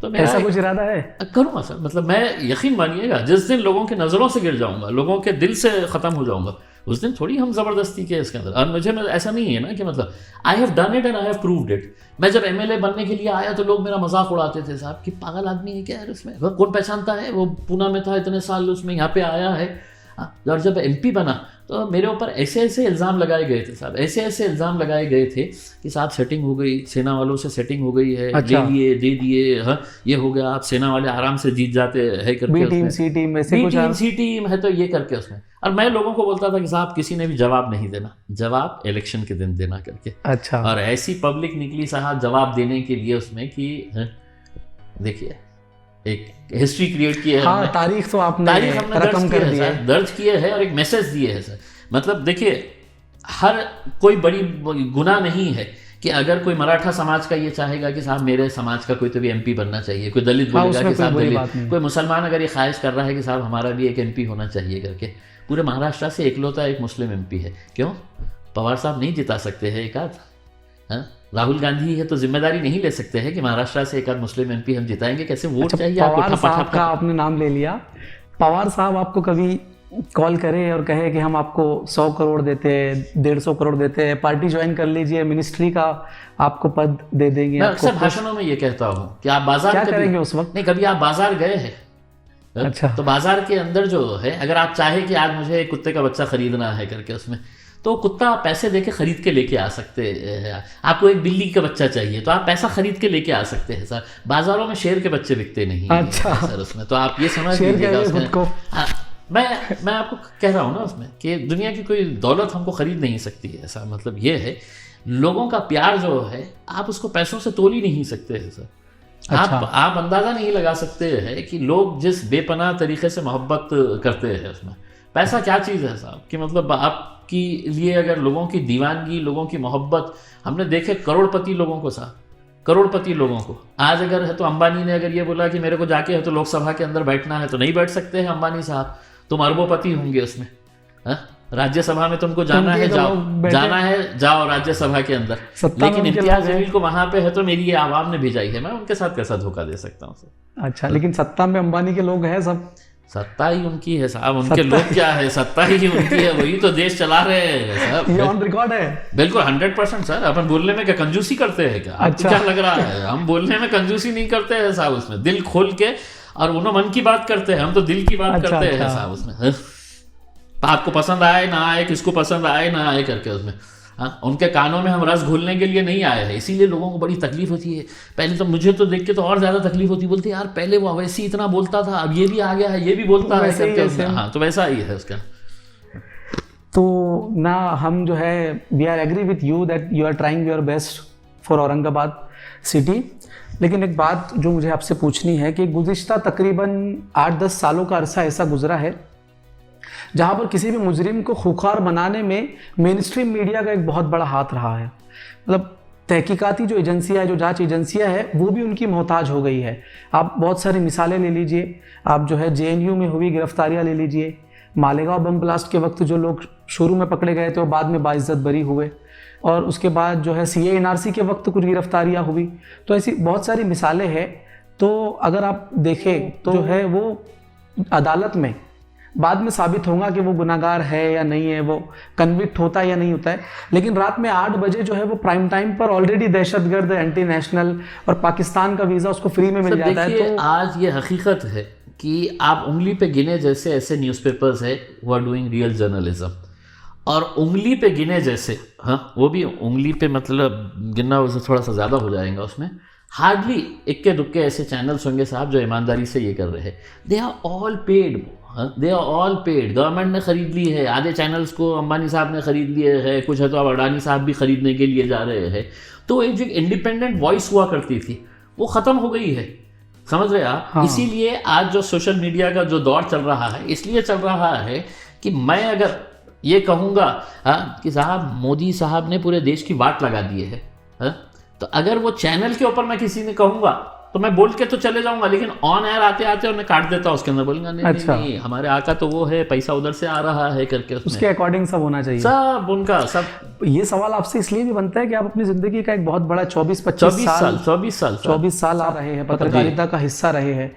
तो मैं ऐसा कुछ इरादा है? करूँगा सर, मतलब मैं यकीन मानिएगा जिस दिन लोगों की नज़रों से गिर जाऊंगा, लोगों के दिल से ख़त्म हो जाऊंगा, उस दिन थोड़ी हम ज़बरदस्ती के इसके अंदर। और मुझे ऐसा नहीं है ना कि मतलब I have done it and I have proved it. मैं जब एमएलए बनने के लिए आया तो लोग मेरा मजाक उड़ाते थे साहब कि पागल आदमी है क्या यार, उसमें कौन पहचानता है, वो पूना में था इतने साल, उसमें यहाँ पे आया है। और जब एमपी बना तो मेरे ऊपर ऐसे ऐसे इल्ज़ाम लगाए गए थे साहब, ऐसे ऐसे इल्ज़ाम लगाए गए थे कि साहब सेटिंग हो गई, सेना वालों से सेटिंग हो गई है, अच्छा। दे दिए, हाँ ये हो गया, आप सेना वाले आराम से जीत जाते हैं करके, बी टीम सी टीम ऐसे कुछ सी टीम है तो ये करके उसमें। और मैं लोगों को बोलता था कि साहब किसी ने भी जवाब नहीं देना, जवाब इलेक्शन के दिन देना करके। अच्छा। और ऐसी पब्लिक निकली साहब जवाब देने के लिए उसमें कि देखिए एक हिस्ट्री क्रिएट की है। हाँ, तारीख तो आपने रकम कर दी है, दर्ज किए है और एक मैसेज दिए है सर। मतलब देखिए हर कोई बड़ी गुनाह नहीं है कि अगर कोई मराठा समाज का ये चाहेगा कि साहब मेरे समाज का कोई तो भी एमपी बनना चाहिए, कोई दलित बोलेगा कि साहब दलित, कोई मुसलमान अगर ये ख्वाहिश कर रहा है कि साहब हमारा भी एक एमपी होना चाहिए करके। पूरे महाराष्ट्र से इकलौता एक मुस्लिम एमपी है, क्यों पवार साहब नहीं जिता सकते हैं एक आध? हाँ, राहुल गांधी है तो जिम्मेदारी नहीं ले सकते हैं कि महाराष्ट्र से एक आध मुस्लिम एमपी हम जिताएंगे, कैसे वोट चाहिए आपको? पवार साहब का आपने नाम ले लिया, पवार साहब आपको कभी कॉल करे और कहे कि हम आपको 100 करोड़ देते हैं, 150 करोड़ देते हैं, पार्टी ज्वाइन कर लीजिए, मिनिस्ट्री का आपको पद दे देंगे? मैं अक्सर भाषणों में ये कहता हूँ कि आप बाजार क्या करेंगे उस वक्त? नहीं, कभी आप बाजार गए हैं? अच्छा। तो बाजार के अंदर जो है, अगर आप चाहे कि आज मुझे एक कुत्ते का बच्चा खरीदना है करके उसमें, तो कुत्ता आप पैसे देके खरीद के लेके आ सकते हैं। आपको एक बिल्ली का बच्चा चाहिए तो आप पैसा खरीद के लेके आ सकते हैं सर। बाजारों में शेर के बच्चे बिकते नहीं। अच्छा सर उसमें तो आप ये समझ लीजिएगा उसमें। हाँ, मैं आपको कह रहा हूँ ना उसमें कि दुनिया की कोई दौलत हमको खरीद नहीं सकती है। ऐसा मतलब ये है, लोगों का प्यार जो है आप उसको पैसों से तोल ही नहीं सकते हैं सर। अच्छा। आप अंदाज़ा नहीं लगा सकते हैं कि लोग जिस बेपनाह तरीके से मोहब्बत करते हैं उसमें। पैसा क्या चीज़ है साहब कि मतलब आपकी लिए अगर लोगों की दीवानगी, लोगों की मोहब्बत, हमने देखे करोड़पति लोगों को साहब, करोड़पति लोगों को। आज अगर है तो अंबानी ने अगर ये बोला कि मेरे को जाके है तो लोकसभा के अंदर बैठना है तो नहीं बैठ सकते हैं अंबानी साहब, तुम अरबोपति होंगे उसमें। राज्यसभा में तुमको जाना है जाओ राज्यसभा के अंदर, लेकिन इम्तियाज जलील को वहां पे है तो मेरी ये आवाम ने भेजाई है, मैं उनके साथ कैसा धोखा दे सकता हूँ सर? अच्छा, लेकिन सत्ता में अंबानी के लोग हैं सब। सत्ता ही उनकी है साहब, उनके लोग क्या है, सत्ता ही उनकी है, वही तो देश चला रहे हैं साहब। ये ऑन रिकॉर्ड है बिल्कुल 100% सर। अपन बोलने में क्या कंजूसी करते हैं क्या? आपको क्या लग रहा है? हम बोलने में कंजूसी नहीं करते हैं साहब, उसमें दिल खोल के और उन्होंने मन की बात करते हैं, हम तो दिल की बात करते हैं साहब उसमें। आपको पसंद आए ना आए, किसको पसंद आए ना आए करके उसमें, हाँ, उनके कानों में हम रस घोलने के लिए नहीं आए हैं, इसीलिए लोगों को बड़ी तकलीफ होती है। पहले तो मुझे तो देख के तो और ज़्यादा तकलीफ होती, बोलते यार पहले वो अवैसी इतना बोलता था, अब ये भी आ गया है, ये भी बोलता है करके। हाँ, तो वैसा ही है उसका। तो ना हम जो है we are agree with you that you are trying your best for Aurangabad city, लेकिन एक बात जो मुझे आपसे पूछनी है कि गुज़िश्ता तकरीबन 8-10 सालों का अरसा ऐसा गुजरा है जहाँ पर किसी भी मुजरिम को खुखार बनाने में मेन स्ट्रीम मीडिया का एक बहुत बड़ा हाथ रहा है। मतलब तहकीकाती जो एजेंसियाँ है, जो जांच एजेंसियाँ हैं, वो भी उनकी मोहताज हो गई है। आप बहुत सारी मिसालें ले लीजिए, आप जो है JNU में हुई गिरफ्तारियाँ ले लीजिए, मालेगांव बम ब्लास्ट के वक्त जो लोग शुरू में पकड़े गए थे वो बाद में बाइज्जत बरी हुए, और उसके बाद जो है CA NRC के वक्त कुछ गिरफ्तारियाँ हुई। तो ऐसी बहुत सारी मिसालें हैं। तो अगर आप देखें तो जो है वो अदालत में बाद में साबित होगा कि वो गुनाहगार है या नहीं है, वो कन्विक्ट होता है या नहीं होता है, लेकिन रात में 8 बजे जो है वो प्राइम टाइम पर ऑलरेडी दहशतगर्द, एंटी नेशनल और पाकिस्तान का वीज़ा उसको फ्री में मिल जाता है। तो आज ये हकीकत है कि आप उंगली पे गिने जैसे ऐसे न्यूज़पेपर्स है वो आर डूइंग रियल जर्नलिज्म, और उंगली पे गिने जैसे, हाँ वो भी उंगली पे मतलब गिनना उससे थोड़ा सा ज़्यादा हो जाएगा, उसमें हार्डली इक्के दुक्के ऐसे चैनल्स होंगे साहब जो ईमानदारी से ये कर रहे हैं। They are all paid, they are all paid, government ने ख़रीद ली है। आधे चैनल्स को अंबानी साहब ने ख़रीद लिए है, कुछ है तो अब अडानी साहब भी ख़रीदने के लिए जा रहे हैं। तो एक जो इंडिपेंडेंट वॉइस हुआ करती थी वो ख़त्म हो गई है, समझ रहे आप? हाँ। इसीलिए आज जो सोशल मीडिया का जो दौर चल रहा है, इसलिए चल रहा है कि मैं अगर ये कहूँगा कि साहब मोदी साहब ने पूरे देश की वाट लगा दी है, तो अगर वो चैनल के ऊपर मैं किसी ने कहूँगा तो मैं बोल के तो चले जाऊंगा, लेकिन ऑन एयर आते आते उन्हें काट देता उसके अंदर, बोलूंगा नहीं, अच्छा। नहीं हमारे आका तो वो है, पैसा उधर से आ रहा है करके उसके अकॉर्डिंग सब होना चाहिए, सब उनका सब। ये सवाल आपसे इसलिए भी बनता है कि आप अपनी जिंदगी का एक बहुत बड़ा 24 साल आ रहे हैं, पत्रकारिता का हिस्सा रहे हैं,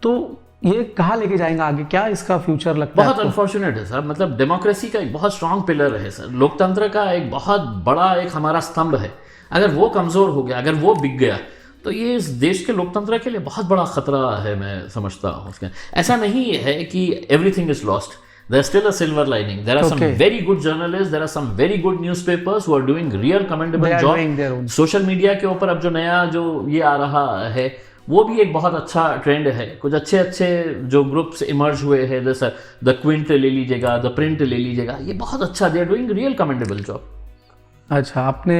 तो ये कहाँ लेके जाएंगे आगे, क्या इसका फ्यूचर लगता है? बहुत अनफॉर्चुनेट है सर, मतलब डेमोक्रेसी का एक बहुत स्ट्रांग पिलर है सर, लोकतंत्र का एक बहुत बड़ा एक हमारा स्तंभ है। अगर वो कमजोर हो गया, अगर वो बिक गया, तो ये इस देश के लोकतंत्र के लिए बहुत बड़ा खतरा है, मैं समझता हूँ उसके। ऐसा नहीं है कि everything is lost, there is still a silver lining, there are some very good journalists, there are some very good newspapers who are doing real commendable job। Social media के ऊपर अब जो नया जो ये आ रहा है वो भी एक बहुत अच्छा ट्रेंड है, कुछ अच्छे अच्छे जो ग्रुप्स इमर्ज हुए हैं, जैसे द क्विंट ले लीजिएगा, द प्रिंट ले लीजिएगा, ये बहुत अच्छा, they are doing real commendable job. अच्छा, आपने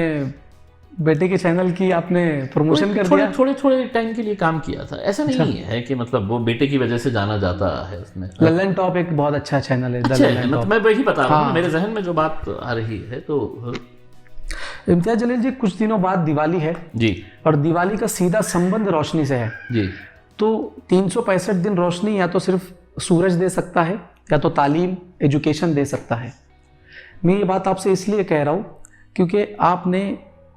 बेटे के चैनल की आपने प्रमोशन कर दिया? थोड़े टाइम के लिए काम किया था, ऐसा नहीं है कि मतलब वो बेटे की वजह से जाना जाता है उसमें। लल्लन टॉप एक बहुत अच्छा चैनल है, मतलब मैं वही बता रहा हूँ, मेरे जहन में जो बात आ रही है। तो इम्तियाज जलील जी, कुछ दिनों बाद दिवाली है जी, और दिवाली का सीधा संबंध रोशनी से है जी। तो 365 दिन रोशनी या तो सिर्फ सूरज दे सकता है या तो तालीम, एजुकेशन दे सकता है। मैं ये बात आपसे इसलिए कह रहा हूँ क्योंकि आपने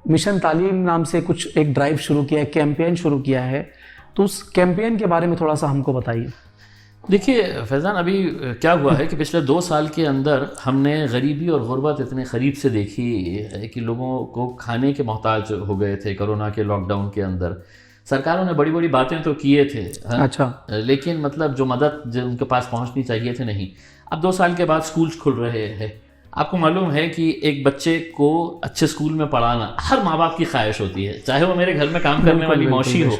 मिशन तालीम नाम से कुछ एक ड्राइव शुरू किया है, कैंपेन शुरू किया है, तो उस कैंपेन के बारे में थोड़ा सा हमको बताइए। देखिए फैज़ान, अभी क्या हुआ है कि पिछले 2 साल के अंदर हमने गरीबी और गुर्बत इतने करीब से देखी है कि लोगों को खाने के मोहताज हो गए थे। कोरोना के लॉकडाउन के अंदर सरकारों ने बड़ी बड़ी बातें तो किए थे, अच्छा, लेकिन मतलब जो मदद जो उनके पास पहुंचनी चाहिए थे नहीं। अब 2 साल के बाद स्कूल्स खुल रहे हैं। आपको मालूम है कि एक बच्चे को अच्छे स्कूल में पढ़ाना हर माँ बाप की ख्वाहिश होती है, चाहे वो मेरे घर में काम करने वाली मौसी हो,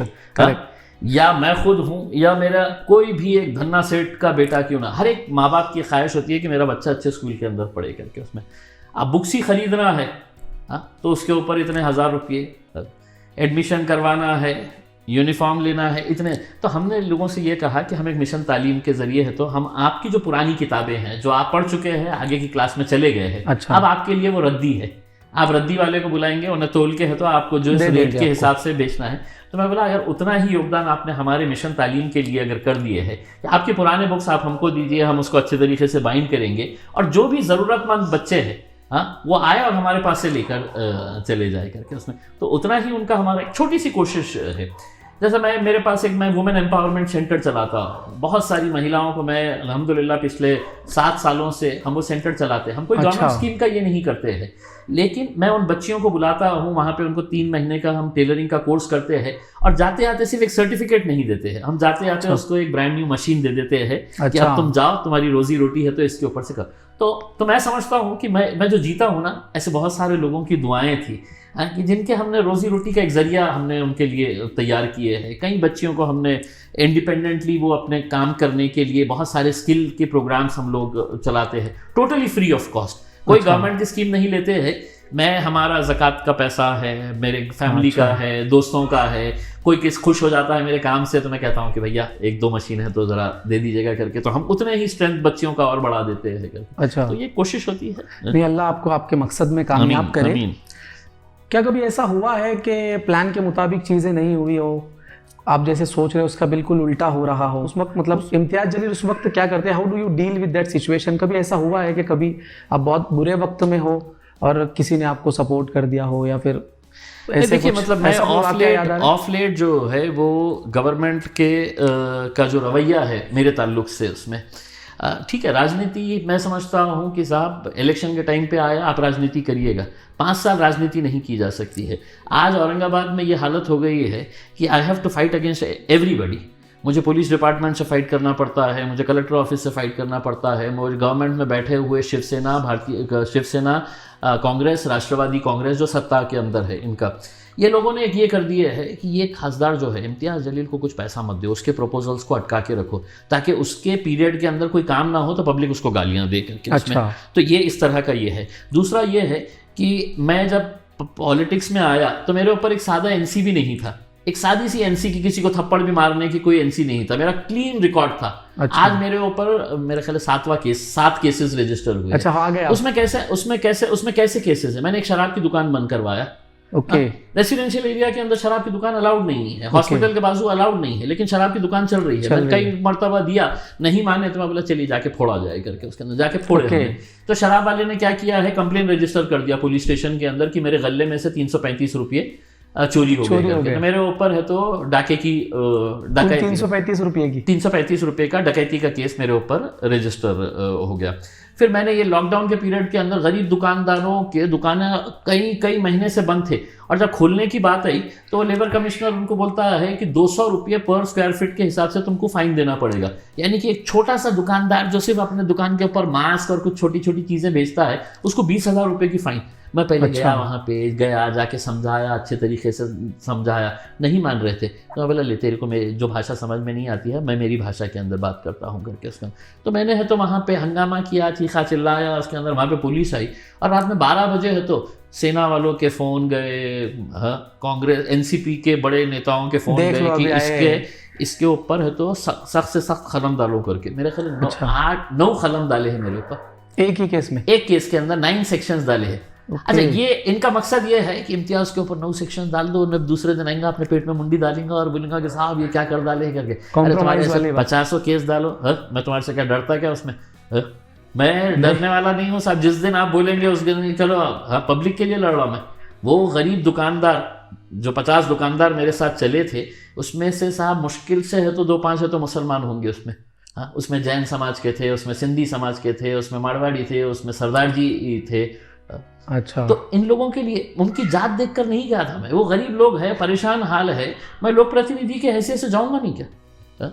या मैं खुद हूँ, या मेरा कोई भी एक धन्ना सेठ का बेटा क्यों ना, हर एक माँ बाप की ख्वाहिश होती है कि मेरा बच्चा अच्छे स्कूल के अंदर पढ़े करके। उसमें अब बुक्स ही खरीदना है तो उसके ऊपर इतने 1000 रुपये, एडमिशन करवाना है, यूनिफॉर्म लेना है, इतने। तो हमने लोगों से ये कहा कि हम एक मिशन तालीम के जरिए है तो हम आपकी जो पुरानी किताबें हैं जो आप पढ़ चुके हैं, आगे की क्लास में चले गए हैं, अच्छा, अब आपके लिए वो रद्दी है, आप रद्दी वाले को बुलाएंगे, उन्हें तोल के है तो आपको जो रेट के हिसाब से बेचना है। तो मैं बोला अगर उतना ही योगदान आपने हमारे मिशन तालीम के लिए अगर कर दिए है, आपके पुराने बुक्स आप हमको दीजिए, हम उसको अच्छे तरीके से बाइंड करेंगे, और जो भी ज़रूरतमंद बच्चे हैं वो आए और हमारे पास से लेकर चले जाए करके उसमें। तो उतना ही उनका हमारा एक छोटी सी कोशिश है। जैसे मेरे पास मैं वुमेन एम्पावरमेंट सेंटर चलाता हूँ, बहुत सारी महिलाओं को मैं अल्हम्दुलिल्लाह पिछले 7 सालों से हम वो सेंटर चलाते हैं। हम कोई गवर्नमेंट स्कीम का ये नहीं करते हैं, लेकिन मैं उन बच्चियों को बुलाता हूँ, वहाँ पे उनको 3 महीने का हम टेलरिंग का कोर्स करते हैं, और जाते आते सिर्फ एक सर्टिफिकेट नहीं देते हैं, हम जाते आते उसको एक ब्रांड न्यू मशीन दे देते हैं कि अब तुम जाओ, तुम्हारी रोजी रोटी है तो इसके ऊपर से कर। तो मैं समझता हूँ कि मैं जो जीता हूँ ना, ऐसे बहुत सारे लोगों की दुआएं थी कि जिनके हमने रोजी रोटी का एक जरिया हमने उनके लिए तैयार किए हैं। कई बच्चियों को हमने इंडिपेंडेंटली वो अपने काम करने के लिए बहुत सारे स्किल के प्रोग्राम्स हम लोग चलाते हैं, टोटली फ्री ऑफ कॉस्ट। कोई गवर्नमेंट की स्कीम नहीं लेते हैं। मैं हमारा ज़कात का पैसा है, मेरे फैमिली का है, दोस्तों का है, कोई किस खुश हो जाता है मेरे काम से तो मैं कहता हूँ कि भैया 1-2 मशीन है तो ज़रा दे दीजिएगा करके, तो हम उतने ही स्ट्रेंथ बच्चियों का और बढ़ा देते हैं करके। अच्छा, तो ये कोशिश होती है। नहीं, अल्लाह आपको आपके मकसद में कामयाब करे। क्या कभी ऐसा हुआ है कि प्लान के मुताबिक चीज़ें नहीं हुई हो, आप जैसे सोच रहे हो उसका बिल्कुल उल्टा हो रहा हो, उस वक्त मतलब इम्तियाज जलील उस वक्त क्या करते हैं? How do you deal with that situation? कभी ऐसा हुआ है कि कभी आप बहुत बुरे वक्त में हो और किसी ने आपको सपोर्ट कर दिया हो, या फिर ऐसे? देखिए मतलब मैं ऑफ लेट जो है वो गवर्नमेंट के का जो रवैया है मेरे ताल्लुक से उसमें ठीक है, राजनीति मैं समझता हूँ कि साहब इलेक्शन के टाइम पे आया, आप राजनीति करिएगा, 5 साल राजनीति नहीं की जा सकती है। आज औरंगाबाद में ये हालत हो गई है कि I have to fight against everybody. मुझे पुलिस डिपार्टमेंट से फाइट करना पड़ता है, मुझे कलेक्टर ऑफिस से फाइट करना पड़ता है, मुझे गवर्नमेंट में बैठे हुए शिवसेना कांग्रेस, राष्ट्रवादी कांग्रेस जो सत्ता के अंदर है, इनका ये लोगों ने एक ये कर दिए है कि ये खासदार जो है इम्तियाज जलील को कुछ पैसा मत दो, उसके प्रपोजल्स को अटका के रखो ताकि उसके पीरियड के अंदर कोई काम ना हो तो पब्लिक उसको गालियां दे करके। अच्छा। तो ये इस तरह का ये है। दूसरा ये है कि मैं जब पॉलिटिक्स में आया तो मेरे ऊपर एक सादा एनसी भी नहीं था, एक सादी सी एनसी की, किसी को थप्पड़ भी मारने की कोई एनसी नहीं था, मेरा क्लीन रिकॉर्ड था। अच्छा। आज मेरे ऊपर मेरे ख्याल 7 केसेस रजिस्टर हुए। अच्छा, आ गया। उसमें कैसे केसेस है? मैंने एक शराब की दुकान बंद करवाया। ओके। रेसिडेंशियल एरिया के अंदर शराब की दुकान अलाउड नहीं है, हॉस्पिटल के बाजू अलाउड नहीं है, लेकिन शराब की दुकान चल रही है। मैंने कई मर्तबा दिया, नहीं माने तो मैं बोला चलिए जाके फोड़ा जाए करके, उसके अंदर जाके फोड़े हमने। तो शराब वाले ने क्या किया है, कंप्लेन रजिस्टर कर दिया पुलिस स्टेशन के अंदर कि मेरे गले में से 335 रुपये चोरी हो गए। मेरे ऊपर है तो डाके की डकैती, 335 रुपये का डकैती का केस मेरे ऊपर रजिस्टर हो गया। फिर मैंने ये लॉकडाउन के पीरियड के अंदर गरीब दुकानदारों के दुकानें कई महीने से बंद थे, और जब खोलने की बात आई तो लेबर कमिश्नर उनको बोलता है कि 200 रुपये पर स्क्वायर फीट के हिसाब से तुमको फाइन देना पड़ेगा। यानी कि एक छोटा सा दुकानदार जो सिर्फ अपने दुकान के ऊपर मास्क और कुछ छोटी छोटी चीज़ें बेचता है, उसको 20,000 रुपये की फाइन। मैं पहले गया वहाँ पे, जाके समझाया, अच्छे तरीके से समझाया, नहीं मान रहे थे। तो मैं बोला ले तेरे को मेरी जो भाषा समझ में नहीं आती है, मैं मेरी भाषा के अंदर बात करता हूँ करके उसका। तो मैंने है तो वहाँ पे हंगामा किया, चीखा चिल्लाया, उसके अंदर वहाँ पे पुलिस आई, और रात में 12 बजे है तो सेना वालों के फ़ोन गए, कांग्रेस एनसीपी के बड़े नेताओं के फ़ोन गए कि इसके ऊपर है तो सख्त से सख्त कलम डालो करके। मेरे ख्याल 9 कलम डाले हैं मेरे ऊपर एक ही केस में, एक केस के अंदर 9 सेक्शंस डाले हैं। अच्छा, ये इनका मकसद ये है कि इम्तियाज के ऊपर 9 सेक्शन डाल दो, न दूसरे दिन आएंगे अपने पेट में मुंडी डालेंगे और बोलेंगे कि साहब ये क्या कर डाले हैं करके। अरे तुम्हारे से 50 केस डालो, मैं तुम्हारे से क्या डरता क्या उसमें? मैं डरने वाला नहीं हूँ साहब। जिस दिन आप बोलेंगे उस दिन चलो हाँ पब्लिक के लिए लड़ रहा मैं। वो गरीब दुकानदार जो 50 दुकानदार मेरे साथ चले थे, उसमें से साहब मुश्किल से है तो 2-5 है तो मुसलमान होंगे उसमें। हाँ, उसमें जैन समाज के थे, उसमें सिंधी समाज के थे, उसमें मारवाड़ी थे, उसमें सरदार जी थे। अच्छा। तो इन लोगों के लिए उनकी जात देखकर नहीं गया था मैं। वो गरीब लोग हैं, परेशान हाल है, मैं लोक प्रतिनिधि के हैसियत से जाऊंगा नहीं क्या?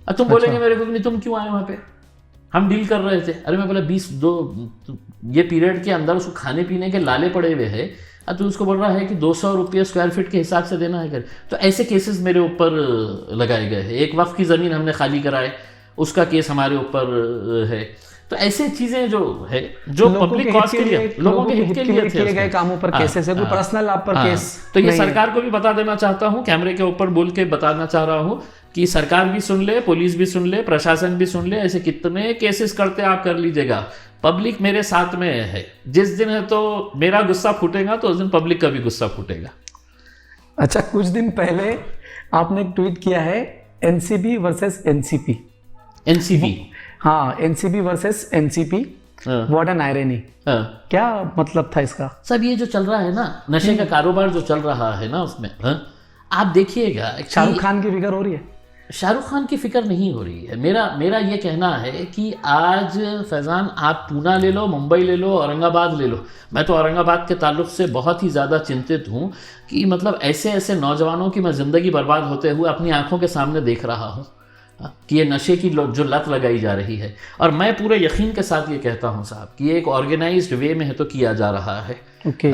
तुम बोलेंगे मेरे को कि नहीं तुम क्यों आए वहाँ पे, हम डील कर रहे थे। अरे मैं बोला 22 ये पीरियड के अंदर उसको खाने पीने के लाले पड़े हुए हैं, तो उसको बोल रहा है कि 200 रुपये स्क्वायर फीट के हिसाब से देना है कर। तो ऐसे केसेस मेरे ऊपर लगाए गए हैं। एक वक्फ की ज़मीन हमने खाली कराए, उसका केस हमारे ऊपर है। तो ऐसे चीजें जो है जो पब्लिक कॉज के लिए, लोगों के हित के लिए किए गए कामों पर केसेस है, कोई पर्सनल आप पर केस। तो ये सरकार को भी बता देना चाहता हूँ, कैमरे के ऊपर बोल के बताना चाह रहा हूँ कि सरकार भी सुन ले, पुलिस भी सुन ले, प्रशासन भी सुन ले। ऐसे कितने केसेस करते आप कर लीजिएगा। पब्लिक मेरे साथ में है। जिस दिन है तो मेरा गुस्सा फूटेगा तो उस दिन पब्लिक का भी गुस्सा फूटेगा। अच्छा, कुछ दिन पहले आपने एक ट्वीट किया है एनसीबी वर्सेस एनसीपी। एनसीपी, हाँ, NCP versus NCP, what an irony. क्या मतलब था इसका? सब ये जो चल रहा है ना, नशे का कारोबार जो चल रहा है ना उसमें, आप देखिएगा शाहरुख खान की फिक्र हो रही है। शाहरुख खान की फिक्र नहीं हो रही है। मेरा ये कहना है कि आज फैज़ान आप पूना ले लो, मुंबई ले लो, औरंगाबाद ले लो। मैं तो औरंगाबाद के ताल्लुक से बहुत ही ज़्यादा चिंतित हूँ कि मतलब ऐसे ऐसे नौजवानों की मैं ज़िंदगी बर्बाद होते हुए अपनी आंखों के सामने देख रहा हूँ कि ये नशे की जो लत लगाई जा रही है। और मैं पूरे यकीन के साथ ये कहता हूँ साहब कि ये एक ऑर्गेनाइज्ड वे में है तो किया जा रहा है। ओके।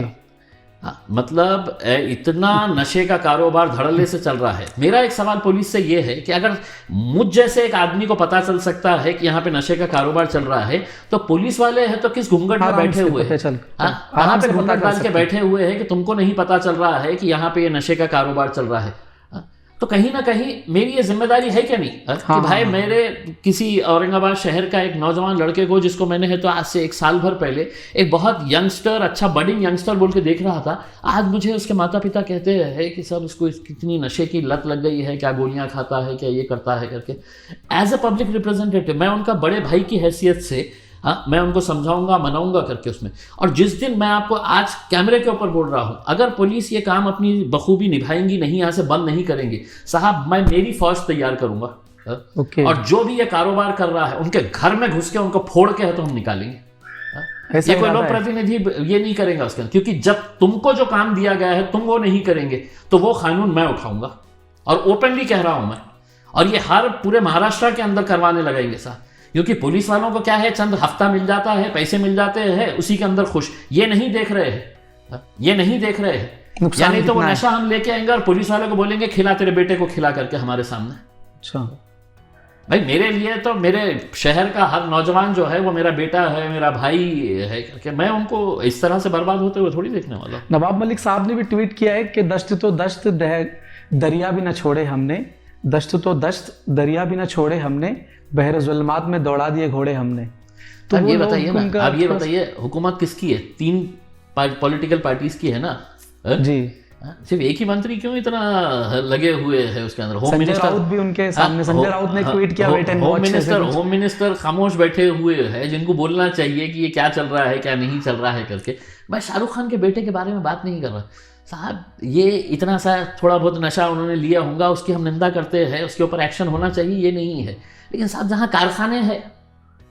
मतलब इतना नशे का कारोबार धड़ल्ले से चल रहा है। मेरा एक सवाल पुलिस से ये है कि अगर मुझ जैसे एक आदमी को पता चल सकता है कि यहाँ पे नशे का कारोबार चल रहा है, तो पुलिस वाले हैं तो किस घूंघट में बैठे हुए हैं? कहाँ पे घूंघट डाल के बैठे हुए हैं कि तुमको नहीं पता चल रहा है कि यहाँ पे ये नशे का कारोबार चल रहा है? तो कहीं ना कहीं मेरी ये जिम्मेदारी है क्या नहीं कि भाई मेरे किसी औरंगाबाद शहर का एक नौजवान लड़के को, जिसको मैंने है तो आज से 1 साल भर पहले एक बहुत यंगस्टर, अच्छा बडिंग यंगस्टर बोल के देख रहा था, आज मुझे उसके माता पिता कहते हैं कि सब उसको कितनी नशे की लत लग गई है, क्या गोलियां खाता है, क्या ये करता है करके। एज अ पब्लिक रिप्रेजेंटेटिव मैं उनका बड़े भाई की हैसियत से मैं उनको समझाऊंगा, मनाऊंगा करके उसमें। और जिस दिन मैं आपको आज कैमरे के ऊपर बोल रहा हूं, अगर पुलिस ये काम अपनी बखूबी निभाएंगी नहीं, यहाँ से बंद नहीं करेंगे साहब, मैं मेरी फौज तैयार करूंगा। Okay. और जो भी ये कारोबार कर रहा है उनके घर में घुस के उनको फोड़ के है तो हम निकालेंगे। ये कोई लोक प्रतिनिधि ये नहीं करेगा उसके, क्योंकि जब तुमको जो काम दिया गया है तुम वो नहीं करेंगे तो वो कानून मैं उठाऊंगा। और ओपनली कह रहा हूं मैं, और ये हर पूरे महाराष्ट्र के अंदर करवाने लगाएंगे साहब। क्योंकि पुलिस वालों को क्या है, चंद हफ्ता मिल जाता है, पैसे मिल जाते हैं, उसी के अंदर खुश। ये नहीं देख रहे हैं, ये नहीं देख रहे हैं। यानी तो वो नशा हम लेके आएंगे और पुलिस वालों को बोलेंगे खिला तेरे बेटे को खिला करके हमारे सामने। अच्छा भाई, मेरे लिए तो मेरे शहर का हर नौजवान जो है वो मेरा बेटा है, मेरा भाई है करके मैं उनको इस तरह से बर्बाद होते हुए थोड़ी देखने वाला। नवाब मलिक साहब ने भी ट्वीट किया है कि दश्त तो दश्त दरिया भी न छोड़े हमने, दश्त तो दश्त दरिया भी न छोड़े हमने, बहर जुल्मात में दौड़ा दिए घोड़े हमने। तो अब वो ये लोग बताइए ना, उनका अब ये थोड़ा- बताइए हुकूमत किसकी है? 3 पॉलिटिकल पार्टीज की है ना? जी, सिर्फ एक ही मंत्री क्यों इतना लगे हुए है उसके अंदर? होम संजय मिनिस्टर राउत भी उनके सामने, संजय राउत ने ट्वीट किया wait and watch. Home minister खामोश बैठे हुए हैं, जिनको बोलना चाहिए कि ये क्या चल रहा है क्या नहीं चल रहा है करके। मैं शाहरुख खान के बेटे के बारे में बात नहीं कर रहा साहब, ये इतना सा थोड़ा बहुत नशा उन्होंने लिया होगा, उसकी हम निंदा करते हैं, उसके ऊपर एक्शन होना चाहिए, ये नहीं है। लेकिन साहब जहाँ कारखाने हैं,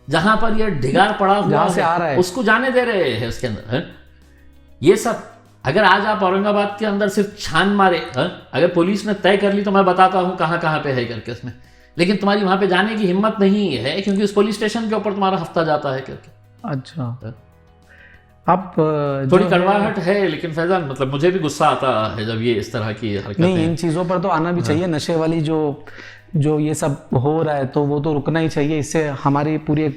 जहाँ पर ये ढिगार पड़ा हुआ जहाँ से आ रहा है, उसको जाने दे रहे हैं उसके अंदर है? ये सब अगर आज आप औरंगाबाद के अंदर सिर्फ छान मारे, अगर पुलिस ने तय कर ली तो मैं बताता हूँ कहाँ कहाँ पे है करके उसमें, लेकिन तुम्हारी वहां पे जाने की हिम्मत नहीं है क्योंकि उस पुलिस स्टेशन के ऊपर तुम्हारा हफ्ता जाता है करके। अच्छा, आप थोड़ी कड़वाहट है, लेकिन फैजान मतलब मुझे भी गुस्सा आता है जब ये इस तरह की हरकतें। नहीं, इन चीज़ों पर तो आना भी चाहिए। नशे वाली जो ये सब हो रहा है तो वो तो रुकना ही चाहिए। इससे हमारी पूरी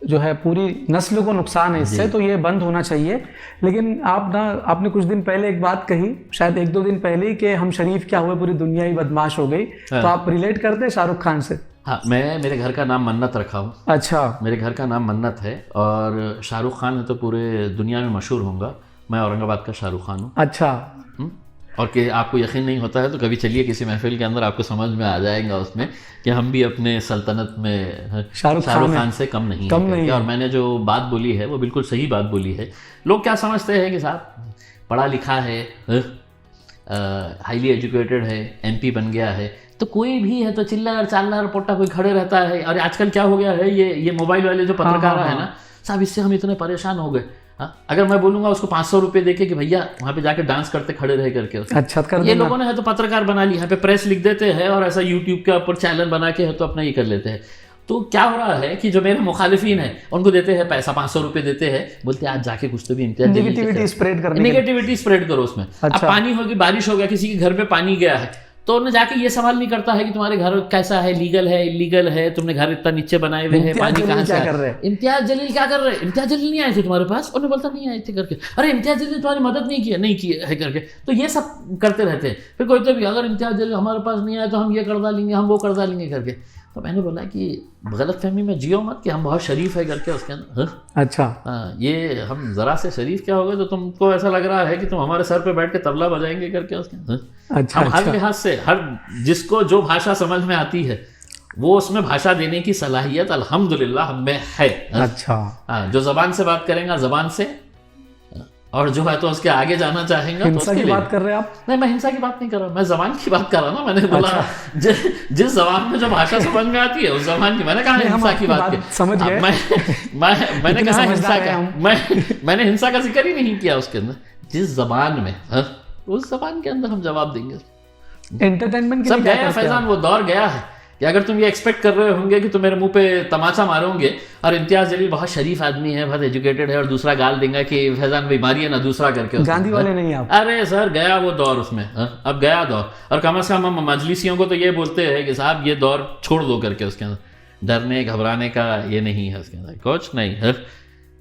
जो है पूरी नस्ल को नुकसान है इससे, तो ये बंद होना चाहिए। लेकिन आपने कुछ दिन पहले एक बात कही, शायद 1-2 दिन पहले ही, कि हम शरीफ क्या हुए पूरी दुनिया ही बदमाश हो गई। तो आप रिलेट करते हैं शाहरुख खान से? हाँ, मेरे घर का नाम मन्नत रखा हूँ। अच्छा, मेरे घर का नाम मन्नत है और शाहरुख खान है तो पूरे दुनिया में मशहूर होऊंगा। मैं औरंगाबाद का शाहरुख खान हूँ। अच्छा। और कि आपको यकीन नहीं होता है तो कभी चलिए किसी महफिल के अंदर, आपको समझ में आ जाएगा उसमें कि हम भी अपने सल्तनत में शाहरुख खान से कम नहीं है। और मैंने जो बात बोली है वो बिल्कुल सही बात बोली है। लोग क्या समझते हैं कि साहब पढ़ा लिखा है, हाईली एजुकेटेड है, MP बन गया है तो कोई भी है तो चिल्ला चालना पोटा कोई खड़े रहता है। और आजकल क्या हो गया है, ये मोबाइल वाले जो पत्रकार है ना साहब, इससे हम इतने परेशान हो गए। अगर मैं बोलूंगा उसको 500 रुपये देके कि भैया वहाँ पे जाके डांस करते खड़े रहे करके, अच्छा कर ये लोगों ने है तो पत्रकार बना ली, यहाँ पे प्रेस लिख देते हैं और ऐसा यूट्यूब के ऊपर चैनल बना के है तो अपना ये कर लेते हैं। तो क्या हो रहा है कि जो मेरे मुखालिफिन है उनको देते हैं पैसा, 500 रुपये देते हैं, बोलते हैं आज जाके कुछ तो भी इम्तियाज नेगेटिविटी स्प्रेड करो उसमें। अब पानी होगी, बारिश हो गया, किसी के घर में पानी गया है तो उन्हें जाके ये सवाल नहीं करता है कि तुम्हारे घर कैसा है, लीगल है इलीगल है, तुमने घर इतना नीचे बनाए हुए हैं, पानी कहाँ से कर रहे हैं, इम्तियाज जलील क्या कर रहे हैं, इम्तियाज जलील नहीं आए थे तुम्हारे पास? उन्हें बोलता नहीं आए थे करके, अरे इम्तियाज जलील तुम्हारी मदद नहीं की है करके। तो ये सब करते रहते हैं। फिर कोई तो भी अगर इम्तियाज जलील हमारे पास नहीं आए तो हम ये कर डालेंगे, हम वो कर डालेंगे करके। तो मैंने बोला कि गलतफहमी में जियो मत कि हम बहुत शरीफ है करके उसके अंदर। अच्छा, हाँ, ये हम जरा से शरीफ क्या हो गए तो तुमको ऐसा लग रहा है कि तुम हमारे सर पे बैठ के तबला बजाएंगे करके उसके अंदर। अच्छा, हम हर लिहाज से, हर जिसको जो भाषा समझ में आती है वो उसमें भाषा देने की सलाहियत अल्हम्दुलिल्लाह हम में है। अच्छा, जो जबान से बात करेंगे जबान से, और जो है तो उसके आगे जाना चाहेंगे तो हिंसा की बात कर रहे हैं आप? नहीं, मैं हिंसा की बात नहीं कर रहा, मैं जबान की बात कर रहा ना। मैंने बोला जिस जबान में जो भाषा समझ में आती है उस जबान की, मैंने कहा हिंसा की बात की, समझ गए। मैंने कहा हिंसा का, मैंने हिंसा का जिक्र ही नहीं किया उसके अंदर। जिस जबान में उस जबान के अंदर हम जवाब देंगे। एंटरटेनमेंट सब गया फैजान, वो दौर गया है कि अगर तुम ये एक्सपेक्ट कर रहे होंगे कि तुम मेरे मुंह पे तमाचा मारोगे और इम्तियाज जलील बहुत शरीफ आदमी है, बहुत एजुकेटेड है, और दूसरा गाल देगा कि फैजान बीमारी है ना दूसरा करके। गांधी वाले नहीं आप? अरे सर गया वो दौर उसमें, अब गया दौर। और कम से कम हम मजलिसियों को तो ये बोलते हैं कि साहब ये दौर छोड़ दो करके उसके अंदर। डरने घबराने का ये नहीं है उसके अंदर, कुछ नहीं है।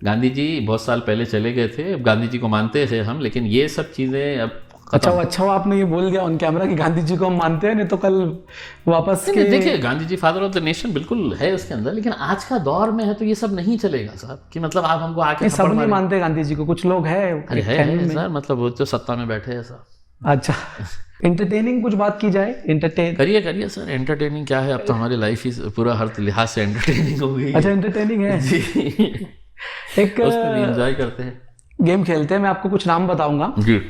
गांधी जी बहुत साल पहले चले गए थे, अब गांधी जी को मानते थे हम, लेकिन ये सब चीज़ें अब अच्छा, आपने ये बोल दिया ऑन कैमरा कि गांधी जी को हम मानते हैं, नहीं तो कल वापस के। देखिए Gandhi ji father of the nation बिल्कुल है उसके अंदर, लेकिन आज का दौर में है तो ये सब नहीं चलेगा साहब कि मतलब आप हमको आके सब नहीं मानते गांधी जी को, कुछ लोग है सर, मतलब वो तो सत्ता में बैठे हैं साहब। अच्छा, एंटरटेनिंग कुछ बात की जाए, एंटरटेन करिए सर। एंटरटेनिंग क्या है, अब तो हमारी लाइफ ही पूरा हर लिहाज से एंटरटेनिंग हो गई। अच्छा, एंटरटेनिंग है जी। एक उसमें एंजॉय करते हैं, गेम खेलते हैं। मैं आपको कुछ नाम बताऊंगा जी,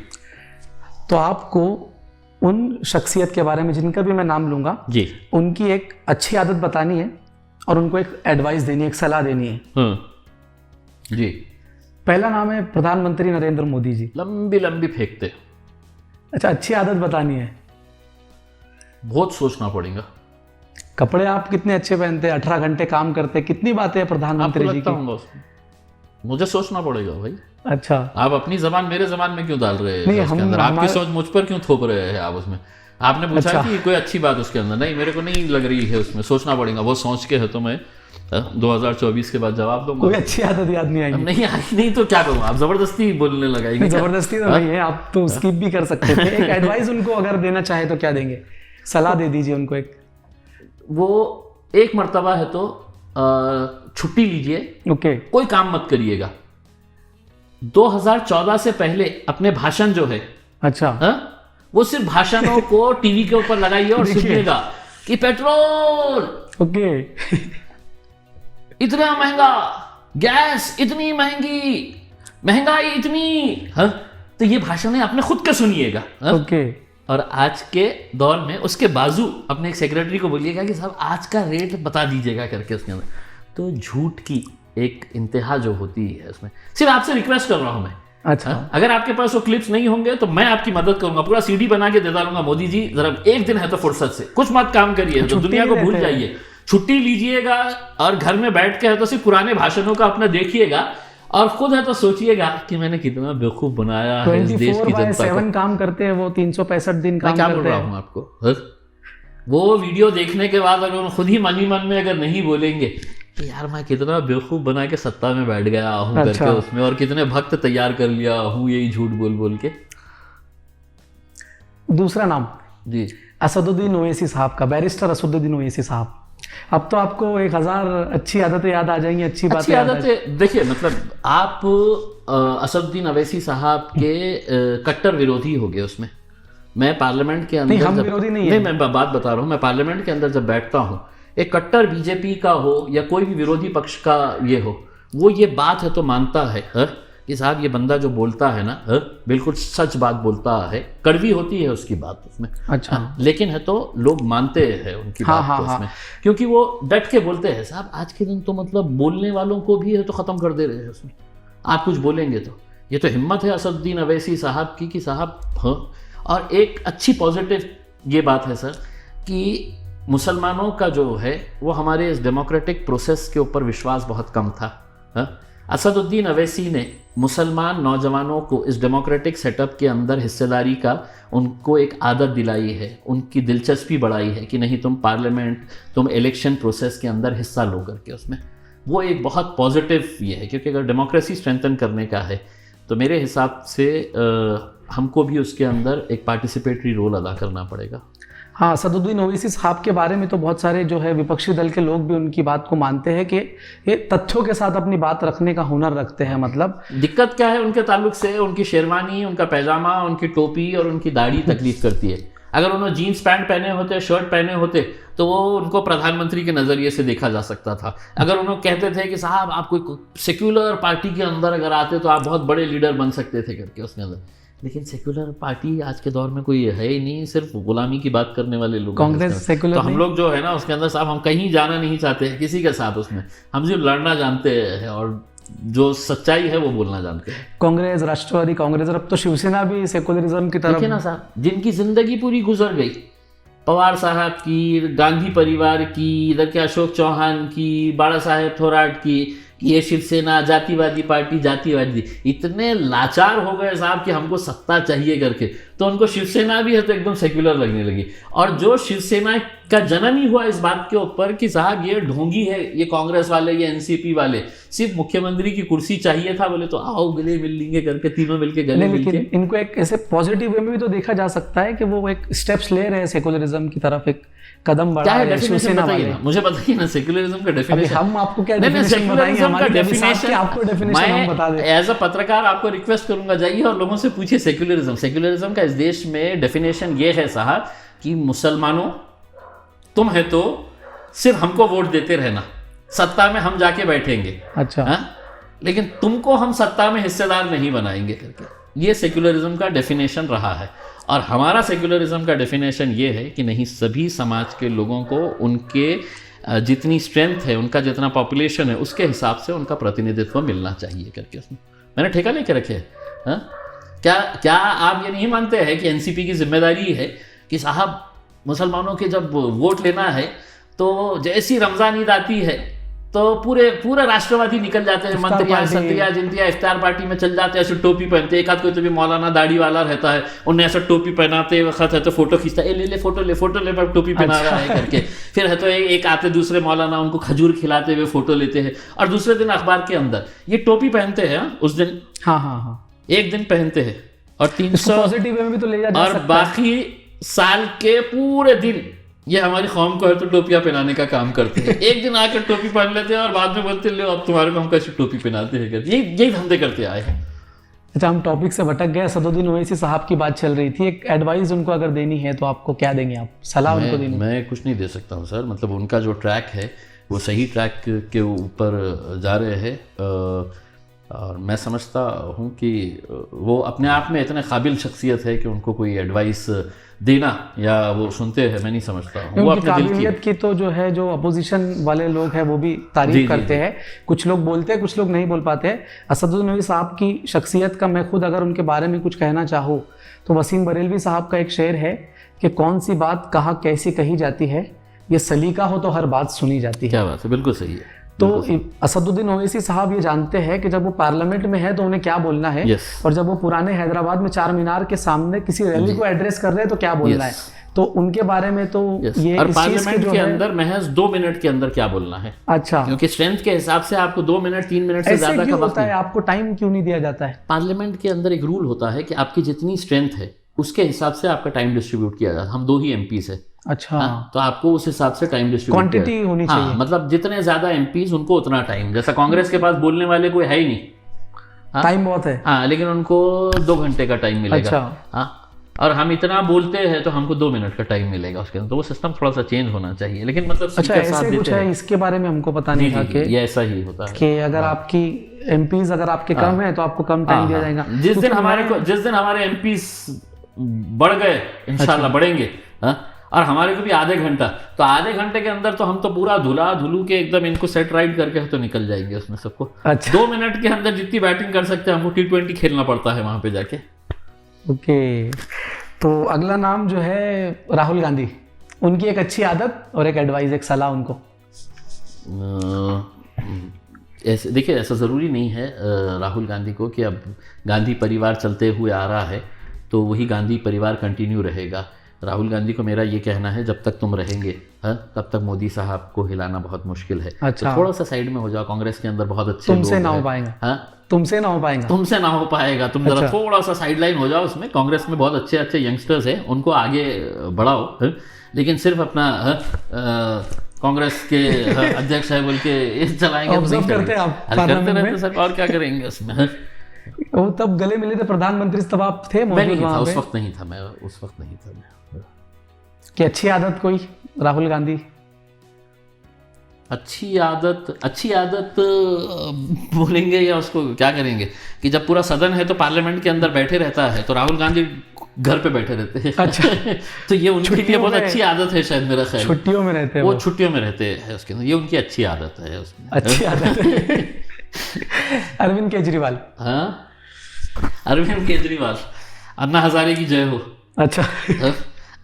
तो आपको उन शख्सियत के बारे में जिनका भी मैं नाम लूंगा जी, उनकी एक अच्छी आदत बतानी है और उनको एक एडवाइस देनी है, एक सलाह देनी है। जी। पहला नाम है प्रधानमंत्री नरेंद्र मोदी जी। लंबी लंबी फेंकते। अच्छा, अच्छी आदत बतानी है। बहुत सोचना पड़ेगा। कपड़े आप कितने अच्छे पहनते हैं, 18 घंटे काम करते हैं, कितनी बातें हैं प्रधानमंत्री जी की? मुझे सोचना पड़ेगा भाई। अच्छा, आप अपनी जबान मेरे जबान में क्यों डाल रहे हैं उसके अंदर? आपकी सोच मुझ पर क्यों थोप रहे हैं आप उसमें? आपने पूछा कि कोई अच्छी बात उसके अंदर, नहीं मेरे को नहीं लग रही है उसमें, सोचना पड़ेगा। वो सोच के है तो मैं 2024 के बाद जवाब दूंगा। कोई अच्छी आदत याद नहीं आएगी? नहीं आई नहीं तो क्या करूँ, आप जबरदस्ती बोलने लगाएंगे। जबरदस्ती तो नहीं है, आप तो स्किप भी कर सकते थे। एक एडवाइस उनको अगर देना चाहे तो क्या देंगे, सलाह दे दीजिए उनको एक। वो एक मर्तबा है तो छुट्टी लीजिए, ओके, कोई काम मत करिएगा। 2014 से पहले अपने भाषण जो है, अच्छा, वो सिर्फ भाषणों को टीवी के ऊपर लगाइए और सुनिएगा कि पेट्रोल ओके इतना महंगा, गैस इतनी महंगी, महंगाई इतनी, तो ये भाषण आपने खुद के सुनिएगा। ओके। और आज के दौर में उसके बाजू अपने एक सेक्रेटरी को बोलिएगा कि साहब आज का रेट बता दीजिएगा करके उसके अंदर। तो झूठ की एक इंतहा जो होती है उसमें, सिर्फ आपसे रिक्वेस्ट कर रहा हूं मैं, अच्छा, अगर आपके पास वो क्लिप्स नहीं होंगे तो मैं आपकी मदद करूंगा, पूरा सीडी बना के देता रहूंगा। मोदी जी जरा एक दिन है तो फुर्सत से कुछ मत काम करिए, तो दुनिया को भूल जाइए, छुट्टी लीजिएगा और घर में बैठ के है तो सिर्फ पुराने भाषणों का अपना देखिएगा और खुद है तो सोचिएगा कि मैंने कितना बेवकूफ बनाया है इस देश की जनता को। 24/7 काम करते हैं वो, 365 दिन काम करते हैं। मैं क्या बोल रहा हूँ आपको, वो वीडियो देखने के बाद अगर खुद ही मन ही मन में अगर नहीं बोलेंगे कि यार मैं कितना बेवकूफ बना के सत्ता में बैठ गया हूँ करके उसमें, और कितने भक्त तैयार कर लिया हूँ यही झूठ बोल बोल के। दूसरा नाम जी, असदुद्दीन ओवैसी साहब का, बैरिस्टर असदुद्दीन ओवैसी साहब। अब तो आपको 1000 अच्छी आदतें याद आ जाएंगी, अच्छी बातें। देखिए मतलब आप असदुद्दीन ओवैसी साहब के कट्टर विरोधी हो गए उसमें। मैं पार्लियामेंट के अंदर नहीं, हम विरोधी नहीं है। मैं बात बता रहा हूँ, मैं पार्लियामेंट के अंदर जब बैठता हूँ, एक कट्टर बीजेपी का हो या कोई भी विरोधी पक्ष का ये हो, वो ये बात है तो मानता है कि साहब ये बंदा जो बोलता है ना बिल्कुल सच बात बोलता है, कड़वी होती है उसकी बात उसमें, अच्छा, लेकिन है तो लोग मानते हैं उनकी बात को उसमें, क्योंकि वो डट के बोलते हैं। साहब आज के दिन तो मतलब बोलने वालों को भी है तो ख़त्म कर दे रहे हैं उसमें, आप कुछ बोलेंगे तो। ये तो हिम्मत है असदुद्दीन ओवैसी साहब की कि साहब और एक अच्छी पॉजिटिव ये बात है सर कि मुसलमानों का जो है वो हमारे इस डेमोक्रेटिक प्रोसेस के ऊपर विश्वास बहुत कम था। असदुद्दीन ओवैसी ने मुसलमान नौजवानों को इस डेमोक्रेटिक सेटअप के अंदर हिस्सेदारी का उनको एक आदत दिलाई है, उनकी दिलचस्पी बढ़ाई है कि नहीं तुम पार्लियामेंट, तुम इलेक्शन प्रोसेस के अंदर हिस्सा लो करके उसमें। वो एक बहुत पॉजिटिव ये है, क्योंकि अगर डेमोक्रेसी स्ट्रेंथन करने का है तो मेरे हिसाब से हमको भी उसके अंदर एक पार्टिसिपेटरी रोल अदा करना पड़ेगा। हाँ, असदुद्दीन ओवैसी साहब के बारे में तो बहुत सारे जो है विपक्षी दल के लोग भी उनकी बात को मानते हैं कि ये तथ्यों के साथ अपनी बात रखने का हुनर रखते हैं। मतलब दिक्कत क्या है उनके ताल्लुक से, उनकी शेरवानी, उनका पैजामा, उनकी टोपी और उनकी दाढ़ी तकलीफ करती है। अगर उन्होंने जीन्स पैंट पहने होते, शर्ट पहने होते तो वो उनको प्रधानमंत्री के नज़रिए से देखा जा सकता था। अगर उन्होंने कहते थे कि साहब आप कोई सेक्युलर पार्टी के अंदर अगर आते तो आप बहुत बड़े लीडर बन सकते थे करके उसके अंदर, लेकिन सेक्युलर पार्टी आज के दौर में कोई है ही नहीं, सिर्फ गुलामी की बात करने वाले लोग। कांग्रेस सेक्युलर, तो हम लोग जो है ना उसके अंदर साहब हम कहीं जाना नहीं चाहते हैं किसी के साथ उसमें, हम सिर्फ लड़ना जानते हैं और जो सच्चाई है वो बोलना जानते हैं। कांग्रेस, राष्ट्रवादी कांग्रेस और अब तो शिवसेना भी सेकुलरिज्म की तरफ। देखिए ना साहब, जिनकी जिंदगी पूरी गुजर गई, पवार साहब की, गांधी परिवार की, इधर के अशोक चौहान की, बाला साहेब थोराट की, ये शिवसेना जातिवादी पार्टी, जातिवादी, इतने लाचार हो गए साहब कि हमको सत्ता चाहिए करके, तो उनको शिवसेना भी है तो एकदम सेक्युलर लगने लगी। और जो शिवसेना का जन्म ही हुआ इस बात के ऊपर कि साहब ये ढोंगी है, ये कांग्रेस वाले, ये एनसीपी वाले, सिर्फ मुख्यमंत्री की कुर्सी चाहिए था, बोले तो आओ गले मिल लेंगे करके, तीनों मिलके गले मिल के। इनको एक ऐसे पॉजिटिव वे में भी तो देखा जा सकता है कि वो एक स्टेप्स ले रहे हैं सेकुलरिज्म की तरफ, एक कदम बढ़ा रहे हैं शिवसेना वाले। मुझे बताइए ना सेकुलरिज्म का डेफिनेशन। हम आपको क्या डेफिनेशन बताएंगे, हमारे डेफिनेशन आपको डेफिनेशन हम बता दें। एज अ पत्रकार आपको रिक्वेस्ट करूंगा, जाइए और लोगों से पूछिए सेकुलरिज्म। सेकुलरिज्म का इस देश में डेफिनेशन ये है साहब कि मुसलमानों तुम है तो सिर्फ हमको वोट देते रहना, सत्ता में हम जाके बैठेंगे, अच्छा, लेकिन तुमको हम सत्ता में हिस्सेदार नहीं बनाएंगे करके, ये सेकुलरिज्म का डेफिनेशन रहा है। और हमारा सेकुलरिज्म का डेफिनेशन ये है कि नहीं, सभी समाज के लोगों को उनके जितनी स्ट्रेंथ है, उनका जितना पॉपुलेशन है, उसके हिसाब से उनका प्रतिनिधित्व मिलना चाहिए करके उसमें मैंने ठेका लेके रखे है। क्या आप ये नहीं मानते हैं कि एनसीपी की जिम्मेदारी है कि साहब मुसलमानों के जब वोट लेना है तो जैसी रमज़ान ईद आती है तो पूरे राष्ट्रवादी निकल जाते हैं, मंत्रियां पार्टी। संत्रियां जिंतियां इफ्तार पार्टी में चल जाते हैं, ऐसे टोपी पहनते हैं। एक आध कोई तो भी मौलाना दाढ़ी वाला रहता है, उन्हें ऐसा टोपी पहनाते वक्त है तो फोटो खींचता है, ले फोटो ले टोपी पहना रहा है करके। फिर है तो एक आते दूसरे मौलाना उनको खजूर खिलाते हुए फोटो लेते हैं, और दूसरे दिन अखबार के अंदर ये टोपी पहनते हैं उस दिन, हाँ एक दिन पहनते हैं, और 300 पॉजिटिव वे में भी तो ले जा और सकता है। बाकी साल के पूरे दिन ये हमारी कौम को है तो टोपियां पहनाने का काम करते हैं। एक दिन आकर टोपी पहन लेते हैं और बाद में बोलते लो अब तुम्हारे को हम कैसे टोपी पहनाते हैं, यही धंधे करते आए हैं। अच्छा, हम टॉपिक से भटक गए। असदुद्दीन ओवैसी साहब की बात चल रही थी, एक एडवाइस उनको अगर देनी है तो आपको क्या देंगे आप, सलाह उनको देनी? मैं कुछ नहीं दे सकता हूँ सर, मतलब उनका जो ट्रैक है वो सही ट्रैक के ऊपर जा रहे हैं, और मैं समझता हूँ कि वो अपने आप में इतने काबिल शख्सियत है कि उनको कोई एडवाइस देना या वो सुनते हैं, मैं नहीं समझता हूँ। वो उनकी अपने दिल काबिलियत की तो जो है, जो अपोजिशन वाले लोग हैं वो भी तारीफ करते हैं, कुछ लोग बोलते हैं, कुछ लोग नहीं बोल पाते हैं। असदुद्दीन ओवैसी साहब की शख्सियत का मैं खुद अगर उनके बारे में कुछ कहना चाहूँ तो वसीम बरेलवी साहब का एक शेर है कि कौन सी बात कहाँ कैसी कही जाती है, ये सलीका हो तो हर बात सुनी जाती है। क्या बात है, बिल्कुल सही है। तो असदुद्दीन ओवैसी साहब ये जानते हैं कि जब वो पार्लियामेंट में है तो उन्हें क्या बोलना है, Yes. और जब वो पुराने हैदराबाद में चार मीनार के सामने किसी रैली को एड्रेस कर रहे हैं तो क्या बोलना है। तो उनके बारे में तो ये और इस चीज पार्लियामेंट जो के है, अंदर महज 2 मिनट के अंदर क्या बोलना है, अच्छा क्योंकि स्ट्रेंथ के हिसाब से आपको 2 मिनट 3 मिनट से ऐसे ज्यादा का क्यों वक्त होता है, नहीं। आपको टाइम क्यों नहीं दिया जाता है? पार्लियामेंट के अंदर एक रूल होता है कि आपकी जितनी स्ट्रेंथ है उसके हिसाब से आपका टाइम डिस्ट्रीब्यूट किया जाता है। हम 2 ही एमपीज है, अच्छा, तो आपको उस हिसाब से टाइम डिस्ट्रीब्यूट क्वांटिटी होनी चाहिए। मतलब जितने ज्यादा एमपीज उनको उतना टाइम, जैसा कांग्रेस के पास बोलने वाले कोई है ही नहीं, टाइम बहुत है। हाँ, लेकिन उनको 2 घंटे का टाइम मिलेगा। अच्छा। हाँ, और हम इतना बोलते हैं तो हमको 2 मिनट का टाइम मिलेगा उसके अंदर, तो वो सिस्टम थोड़ा सा चेंज होना चाहिए। लेकिन मतलब अच्छा, speaker साथ ऐसे कुछ देते है, हैं। इसके बारे में हमको पता नहीं था जी, कि ये ऐसा ही होता है कि अगर आपकी एमपीज अगर आपके कम है तो आपको कम टाइम दिया जाएगा। जिस दिन हमारे एमपीज बढ़ गए, इंशाल्लाह बढ़ेंगे, हाँ, और हमारे को भी आधे घंटा, तो आधे घंटे के अंदर तो हम तो पूरा धुलू के एकदम इनको सेट राइट करके तो निकल जाएंगे उसमें सबको। अच्छा। 2 मिनट के अंदर जितनी बैटिंग कर सकते हैं हमको T20 खेलना पड़ता है वहां पे जाके। ओके, तो अगला नाम जो है राहुल गांधी, उनकी एक अच्छी आदत और एक एडवाइस, एक सलाह उनको। ऐसे देखिए, ऐसा ज़रूरी नहीं है राहुल गांधी को कि अब गांधी परिवार चलते हुए आ रहा है तो वही गांधी परिवार कंटिन्यू रहेगा। राहुल गांधी को मेरा ये कहना है, जब तक तुम रहेंगे तब तक मोदी साहब को हिलाना बहुत मुश्किल है। अच्छा। तो थोड़ा सा साइड में हो जाओ, कांग्रेस के अंदर बहुत अच्छे तुमसे लोग ना हो हैं। पाएगा। हाँ, तुमसे ना हो पाएगा। तुमसे ना हो पाएगा, तुम जरा अच्छा। थोड़ा सा साइड लाइन हो जाओ उसमें। कांग्रेस में बहुत अच्छे अच्छे यंगस्टर्स हैं, उनको आगे बढ़ाओ, लेकिन सिर्फ अपना कांग्रेस के अध्यक्ष है बोल के चलाएंगे तो नहीं Observe करते हैं आप करते पार्लियामेंट रहते में? सर, और क्या करेंगे उसमें। वो तब गले मिले थे प्रधानमंत्री, तब आप थे मैं मौजूद नहीं था वहाँ उस पे? वक्त, नहीं था मैं उस वक्त, नहीं था मैं। कि अच्छी आदत कोई राहुल गांधी? अच्छी आदत बोलेंगे या उसको क्या करेंगे कि जब पूरा सदन है तो पार्लियामेंट के अंदर बैठे रहता है, तो राहुल गांधी घर पे बैठे रहते हैं। अच्छा। तो ये उनके लिए छुट्टियों बहुत में- अच्छी आदत है शायद, मेरा ख्याल। छुट्टियों में रहते हैं वो वो। छुट्टियों में रहते हैं उसके अंदर, ये उनकी अच्छी आदत है उसमें। अच्छी आदत है। अरविंद केजरीवाल। हाँ, अरविंद केजरीवाल, अन्ना हजारे की जय हो। अच्छा, हाँ?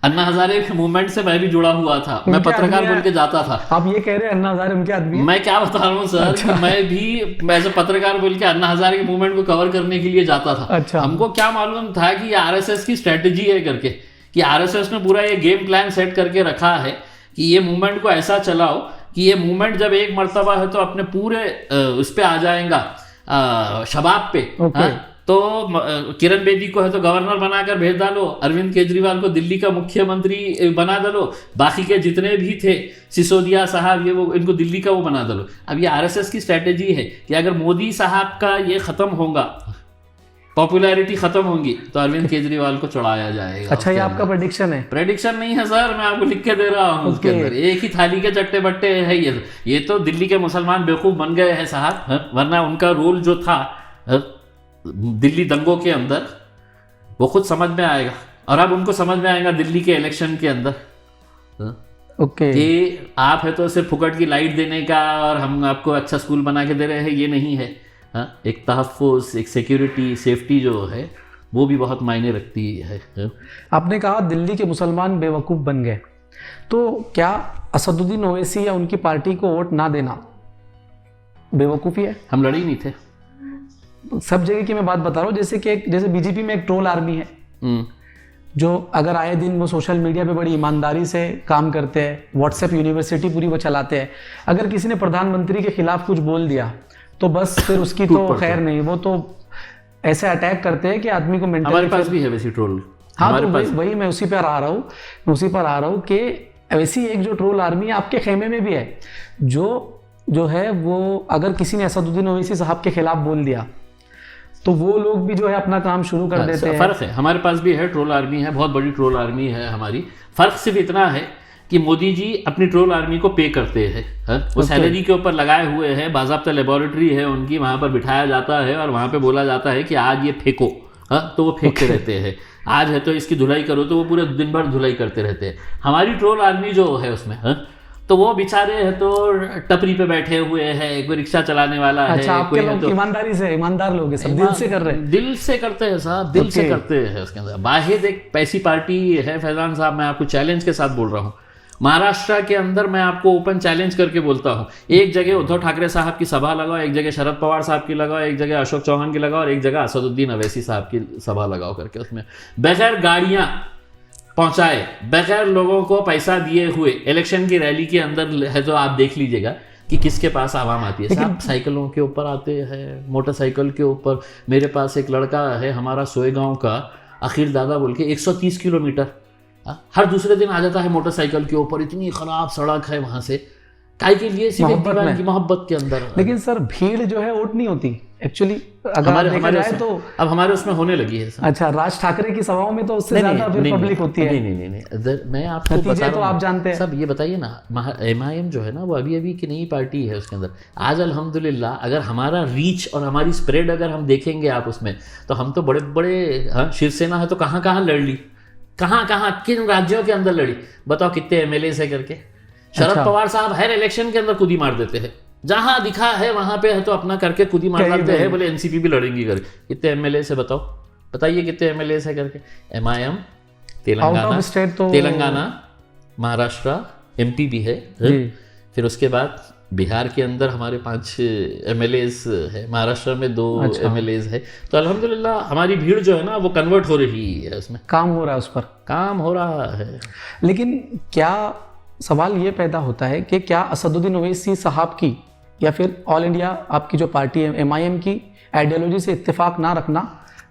अन्ना हजारे मूवमेंट से मैं भी जुड़ा हुआ था, मैं उनके पत्रकार आदमी बोल के जाता था। आप ये कह रहे हैं अन्ना हजारे उनके आदमी हैं? मैं क्या बता रहा हूँ सर, कि मैं भी एज ए पत्रकार बोल के अन्ना हजारे के मूवमेंट को कवर करने के लिए जाता था। अच्छा। हमको क्या मालूम था कि ये आरएसएस की स्ट्रेटेजी है करके, कि आरएसएस ने पूरा ये गेम प्लान सेट करके रखा है कि ये मूवमेंट को ऐसा चलाओ कि ये मूवमेंट जब एक मर्तबा है तो अपने पूरे उस पे आ जाएगा, शबाब पे। ओके। हाँ? तो किरण बेदी को है तो गवर्नर बनाकर भेज डालो, अरविंद केजरीवाल को दिल्ली का मुख्यमंत्री बना डालो, बाकी के जितने भी थे सिसोदिया साहब, ये वो, इनको दिल्ली का वो बना डालो। अब ये आरएसएस की स्ट्रेटेजी है कि अगर मोदी साहब का ये खत्म होगा, पॉपुलैरिटी खत्म होगी, तो अरविंद केजरीवाल को चढ़ाया जाएगा। अच्छा, ये आपका प्रेडिक्शन है? प्रेडिक्शन नहीं है सर, मैं आपको लिख के दे रहा हूँ। उसके अंदर एक ही थाली के चट्टे बट्टे है ये तो दिल्ली के मुसलमान बेवकूफ बन गए हैं साहब, वरना उनका रोल जो था दिल्ली दंगों के अंदर वो खुद समझ में आएगा, और अब उनको समझ में आएगा दिल्ली के इलेक्शन के अंदर ओके। कि आप है तो सिर्फ फुकट की लाइट देने का और हम आपको अच्छा स्कूल बना के दे रहे हैं, ये नहीं है। हाँ, एक तहफ़्फ़ुज़, एक सिक्योरिटी, सेफ्टी जो है वो भी बहुत मायने रखती है। आपने कहा दिल्ली के मुसलमान बेवकूफ़ बन गए, तो क्या असदुद्दीन ओवैसी या उनकी पार्टी को वोट ना देना बेवकूफ़ी है। हम लड़े ही नहीं थे। सब जगह की मैं बात बता रहा हूँ, जैसे बीजेपी में एक ट्रोल आर्मी है जो अगर आए दिन वो सोशल मीडिया पे बड़ी ईमानदारी से काम करते हैं, व्हाट्सएप यूनिवर्सिटी पूरी वो चलाते हैं। अगर किसी ने प्रधानमंत्री के खिलाफ कुछ बोल दिया तो बस फिर उसकी तो खैर नहीं, वो तो ऐसे अटैक करते हैं कि आदमी को मेंटली। हमारे पास भी है वैसी ट्रोल। हाँ, तो वही मैं उसी पर आ रहा हूँ कि ऐसी एक जो ट्रोल आर्मी आपके खेमे में भी है, जो है वो अगर किसी ने असदुद्दीन ओवैसी साहब के खिलाफ बोल दिया तो वो लोग भी जो है अपना काम शुरू कर देते हैं। फर्क है, हमारे पास भी है, ट्रोल आर्मी है, बहुत बड़ी ट्रोल आर्मी है हमारी। फर्क सिर्फ इतना है कि मोदी जी अपनी ट्रोल आर्मी को पे करते हैं, वो सैलरी के ऊपर लगाए हुए हैं, बाज़ाब्ता लेबोरेटरी है उनकी, वहाँ पर बिठाया जाता है और वहाँ पे बोला जाता है कि आज ये फेंको, तो वो फेंकते रहते हैं। आज है तो इसकी धुलाई करो, तो वो पूरे दिन भर धुलाई करते रहते हैं। हमारी ट्रोल आर्मी जो है उसमें तो वो बेचारे है तो टपरी पे बैठे हुए हैं, कोई रिक्शा चलाने वाला है। अच्छा, आपके लोग ईमानदारी से, ईमानदार लोग हैं, सब दिल से कर रहे हैं। दिल से करते हैं साहब, दिल से करते हैं। उसके अंदर वाहिद एक पैसी पार्टी है फैजान साहब, मैं आपको चैलेंज के साथ बोल रहा हूँ। महाराष्ट्र के अंदर मैं आपको ओपन चैलेंज करके बोलता हूँ, एक जगह उद्धव ठाकरे साहब की सभा लगाओ, एक जगह शरद पवार साहब की लगाओ, एक जगह अशोक चौहान की लगाओ और एक जगह असदुद्दीन अवैसी साहब की सभा लगाओ करके, उसमें बगैर गाड़ियाँ पहुंचाए, बगैर लोगों को पैसा दिए हुए इलेक्शन की रैली के अंदर है, तो आप देख लीजिएगा कि किसके पास आवाम आती है। सब साइकिलों के ऊपर आते हैं, मोटरसाइकिल के ऊपर। मेरे पास एक लड़का है हमारा सोएगांव का, आखिर दादा बोल के, 130 किलोमीटर हर दूसरे दिन आ जाता है मोटरसाइकिल के ऊपर। इतनी खराब सड़क है वहां से, काय के लिए, सिर्फ दीवान की मोहब्बत के अंदर। लेकिन सर भीड़ जो है वोट नहीं होती एक्चुअली, अगर देखा जाए तो अब हमारे उसमें होने लगी है सर। अच्छा, राज ठाकरे की सभाओं में तो उससे ज्यादा फिर पब्लिक होती है। नहीं, मैं आपको बता रहा हूं, तो आप जानते हैं सब। ये बताइए ना, MIM जो है ना वो अभी की नई पार्टी है, उसके अंदर आज अल्हम्दुलिल्लाह अगर हमारा रीच और हमारी स्प्रेड अगर हम देखेंगे आप उसमें, तो हम तो बड़े बड़े शिवसेना है तो कहाँ लड़ ली, कहाँ किन राज्यों के अंदर लड़ी, बताओ कितने MLA है करके। शरद पवार साहब हर इलेक्शन के अंदर खुदी मार देते हैं, जहां दिखा है वहां पे है तो अपना करके खुदी मार डालते हैं, बोले NCP भी लड़ेंगी करके। कितने MLA से बताइए कितने MLA है करके। MIM तेलंगाना, महाराष्ट्र, MP भी है। फिर उसके बाद बिहार के अंदर हमारे 5 MLAs है, महाराष्ट्र में 2 MLAs है। तो अल्हम्दुलिल्लाह हमारी भीड़ जो है ना वो कन्वर्ट हो रही है, उसमें काम हो रहा है, उस पर काम हो रहा है। लेकिन क्या सवाल ये पैदा होता है कि क्या असदुद्दीन ओवैसी साहब की या फिर ऑल इंडिया आपकी जो पार्टी है MIM की आइडियोलॉजी से इत्तेफाक ना रखना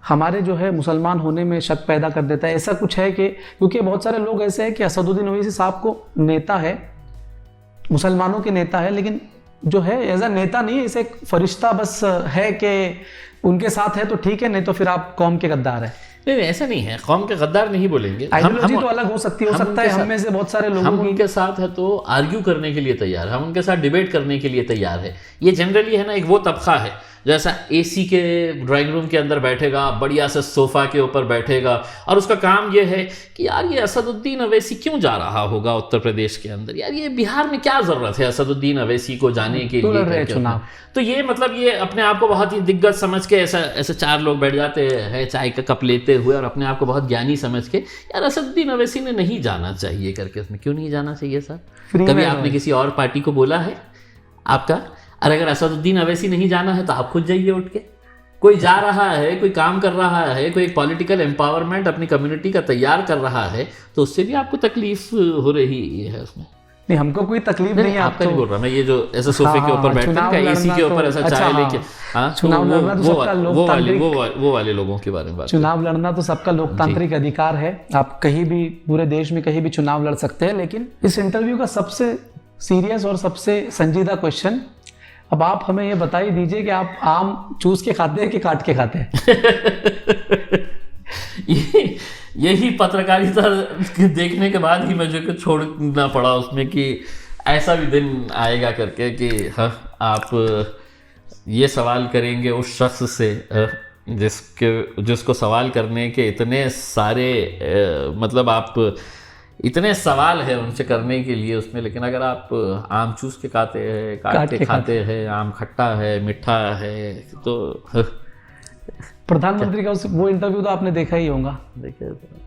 हमारे जो है मुसलमान होने में शक पैदा कर देता है? ऐसा कुछ है कि क्योंकि बहुत सारे लोग ऐसे हैं कि असदुद्दीन ओवैसी साहब को नेता है, मुसलमानों के नेता है, लेकिन जो है एज अ नेता नहीं है, इसे एक फरिश्ता बस है कि उनके साथ है तो ठीक है, नहीं तो फिर आप कौम के गद्दार है। नहीं, ऐसा नहीं है, कौम के गद्दार नहीं बोलेंगे। हम तो अलग हो सकती है, हो सकता है हम में से बहुत सारे लोग हम उनके साथ है तो आर्ग्यू करने के लिए तैयार है, हम उनके साथ डिबेट करने के लिए तैयार है। ये जनरली है ना एक वो तबका है जैसा AC के ड्राइंग रूम के अंदर बैठेगा, बढ़िया से सोफा के ऊपर बैठेगा और उसका काम ये है कि यार ये असदुद्दीन अवैसी क्यों जा रहा होगा उत्तर प्रदेश के अंदर, यार ये बिहार में क्या जरूरत है असदुद्दीन अवैसी को जाने के लिए चुनाव। तो ये मतलब ये अपने आप को बहुत ही दिग्गज समझ के ऐसे 4 लोग बैठ जाते हैं चाय का कप लेते हुए और अपने आप को बहुत ज्ञानी समझ के, यार असदुद्दीन अवैसी ने नहीं जाना चाहिए करके। उसमें क्यों नहीं जाना चाहिए सर? कभी आपने किसी और पार्टी को बोला है आपका? अगर असदुद्दीन अवैसी नहीं जाना है तो आप खुद जाइए उठ के। कोई जा रहा है, कोई काम कर रहा है, कोई एक पॉलिटिकल एम्पावरमेंट अपनी कम्युनिटी का तैयार कर रहा है, तो उससे भी आपको तकलीफ हो रही है उसमें। नहीं, हमको कोई तकलीफ नहीं है, आपका नहीं बोल रहा मैं। ये जो ऐसे सोफे के ऊपर बैठते हैं, AC के ऊपर ऐसा चाय लेके, चुनाव लड़ना तो सबका लोकतांत्रिक, वो वाले लोगों के बारे में बात। चुनाव लड़ना तो सबका लोकतांत्रिक अधिकार है, आप कहीं भी पूरे देश में कहीं भी चुनाव लड़ सकते हैं। लेकिन इस इंटरव्यू का सबसे सीरियस और सबसे संजीदा क्वेश्चन, अब आप हमें ये बता ही दीजिए कि आप आम चूस के खाते हैं कि काट के खाते हैं? यही पत्रकारिता देखने के बाद ही मुझे छोड़ना पड़ा उसमें कि ऐसा भी दिन आएगा करके कि हाँ आप ये सवाल करेंगे उस शख्स से जिसको सवाल करने के इतने सारे मतलब आप इतने सवाल है उनसे करने के लिए उसमें, लेकिन अगर आप आम चूस के खाते हैं, काट के खाते हैं, आम खट्टा है, मीठा है, तो प्रधानमंत्री का वो इंटरव्यू तो आपने देखा ही होगा।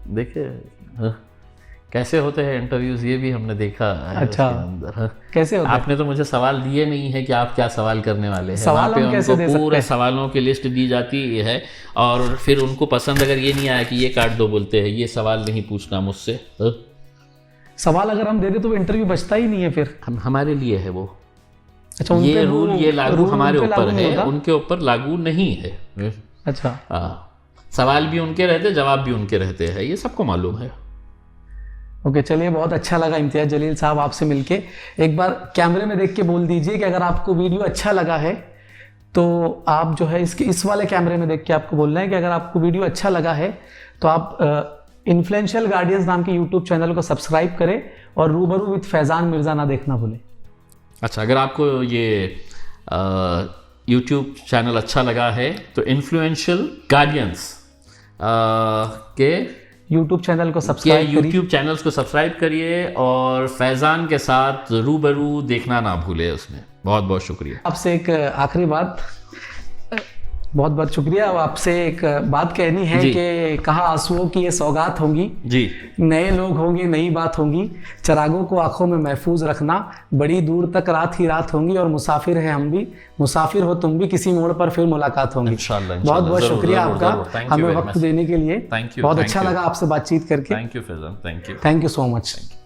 देखे कैसे होते हैं इंटरव्यूज ये भी हमने देखा है अच्छा। उसके अंदर। हाँ। कैसे होता है? आपने तो मुझे सवाल दिए नहीं है कि आप क्या सवाल करने वाले हैं। सवाल वहाँ पे हम कैसे उनको दे सकते पूरे हैं? सवालों की लिस्ट दी जाती है और फिर उनको पसंद अगर ये नहीं आया कि ये काट दो, बोलते हैं ये सवाल नहीं पूछना मुझसे। हाँ। सवाल अगर हम दे दे तो इंटरव्यू बचता ही नहीं है फिर। हमारे लिए है वो। अच्छा, उन ये पे रूल ये लागू रूल हमारे उन पे ऊपर लागू नहीं है, होता? उनके ऊपर लागू नहीं है। अच्छा, सवाल भी उनके रहते, जवाब भी उनके रहते हैं, ये सबको मालूम है। ओके, चलिए, बहुत अच्छा लगा इम्तियाज़ जलील साहब आपसे मिलके। एक बार कैमरे में देख के बोल दीजिए कि अगर आपको वीडियो अच्छा लगा है तो आप जो है इस वाले कैमरे में देख के आपको बोलना है कि अगर आपको वीडियो अच्छा लगा है तो आप इन्फ्लुएंशियल गार्डियंस नाम के यूट्यूब चैनल को सब्सक्राइब करें और रूबरू विद फैज़ान मिर्ज़ा ना देखना भूलें। अच्छा, अगर आपको ये यूट्यूब चैनल अच्छा लगा है तो इन्फ्लुएंशियल गार्डियंस के यूट्यूब चैनल को सब्सक्राइब करिए। यूट्यूब चैनल्स को सब्सक्राइब करिए और फैज़ान के साथ रूबरू देखना ना भूले उसमें। बहुत बहुत शुक्रिया। आपसे एक आखिरी बात, बहुत बहुत शुक्रिया। आपसे एक बात कहनी है जी। कि कहा आंसुओं की ये सौगात होंगी, जी, नए लोग होंगे, नई बात होंगी, चरागों को आंखों में महफूज रखना, बड़ी दूर तक रात ही रात होंगी और मुसाफिर हैं हम भी, मुसाफिर हो तुम भी, किसी मोड़ पर फिर मुलाकात होंगी। इंशाल्लाह, बहुत बहुत जरूर, शुक्रिया जरूर, आपका जरूर। Thank you हमें very वक्त much. देने के लिए। Thank you, बहुत thank अच्छा you. लगा आपसे बातचीत करके। Thank you Faizan, thank you. Thank you so much.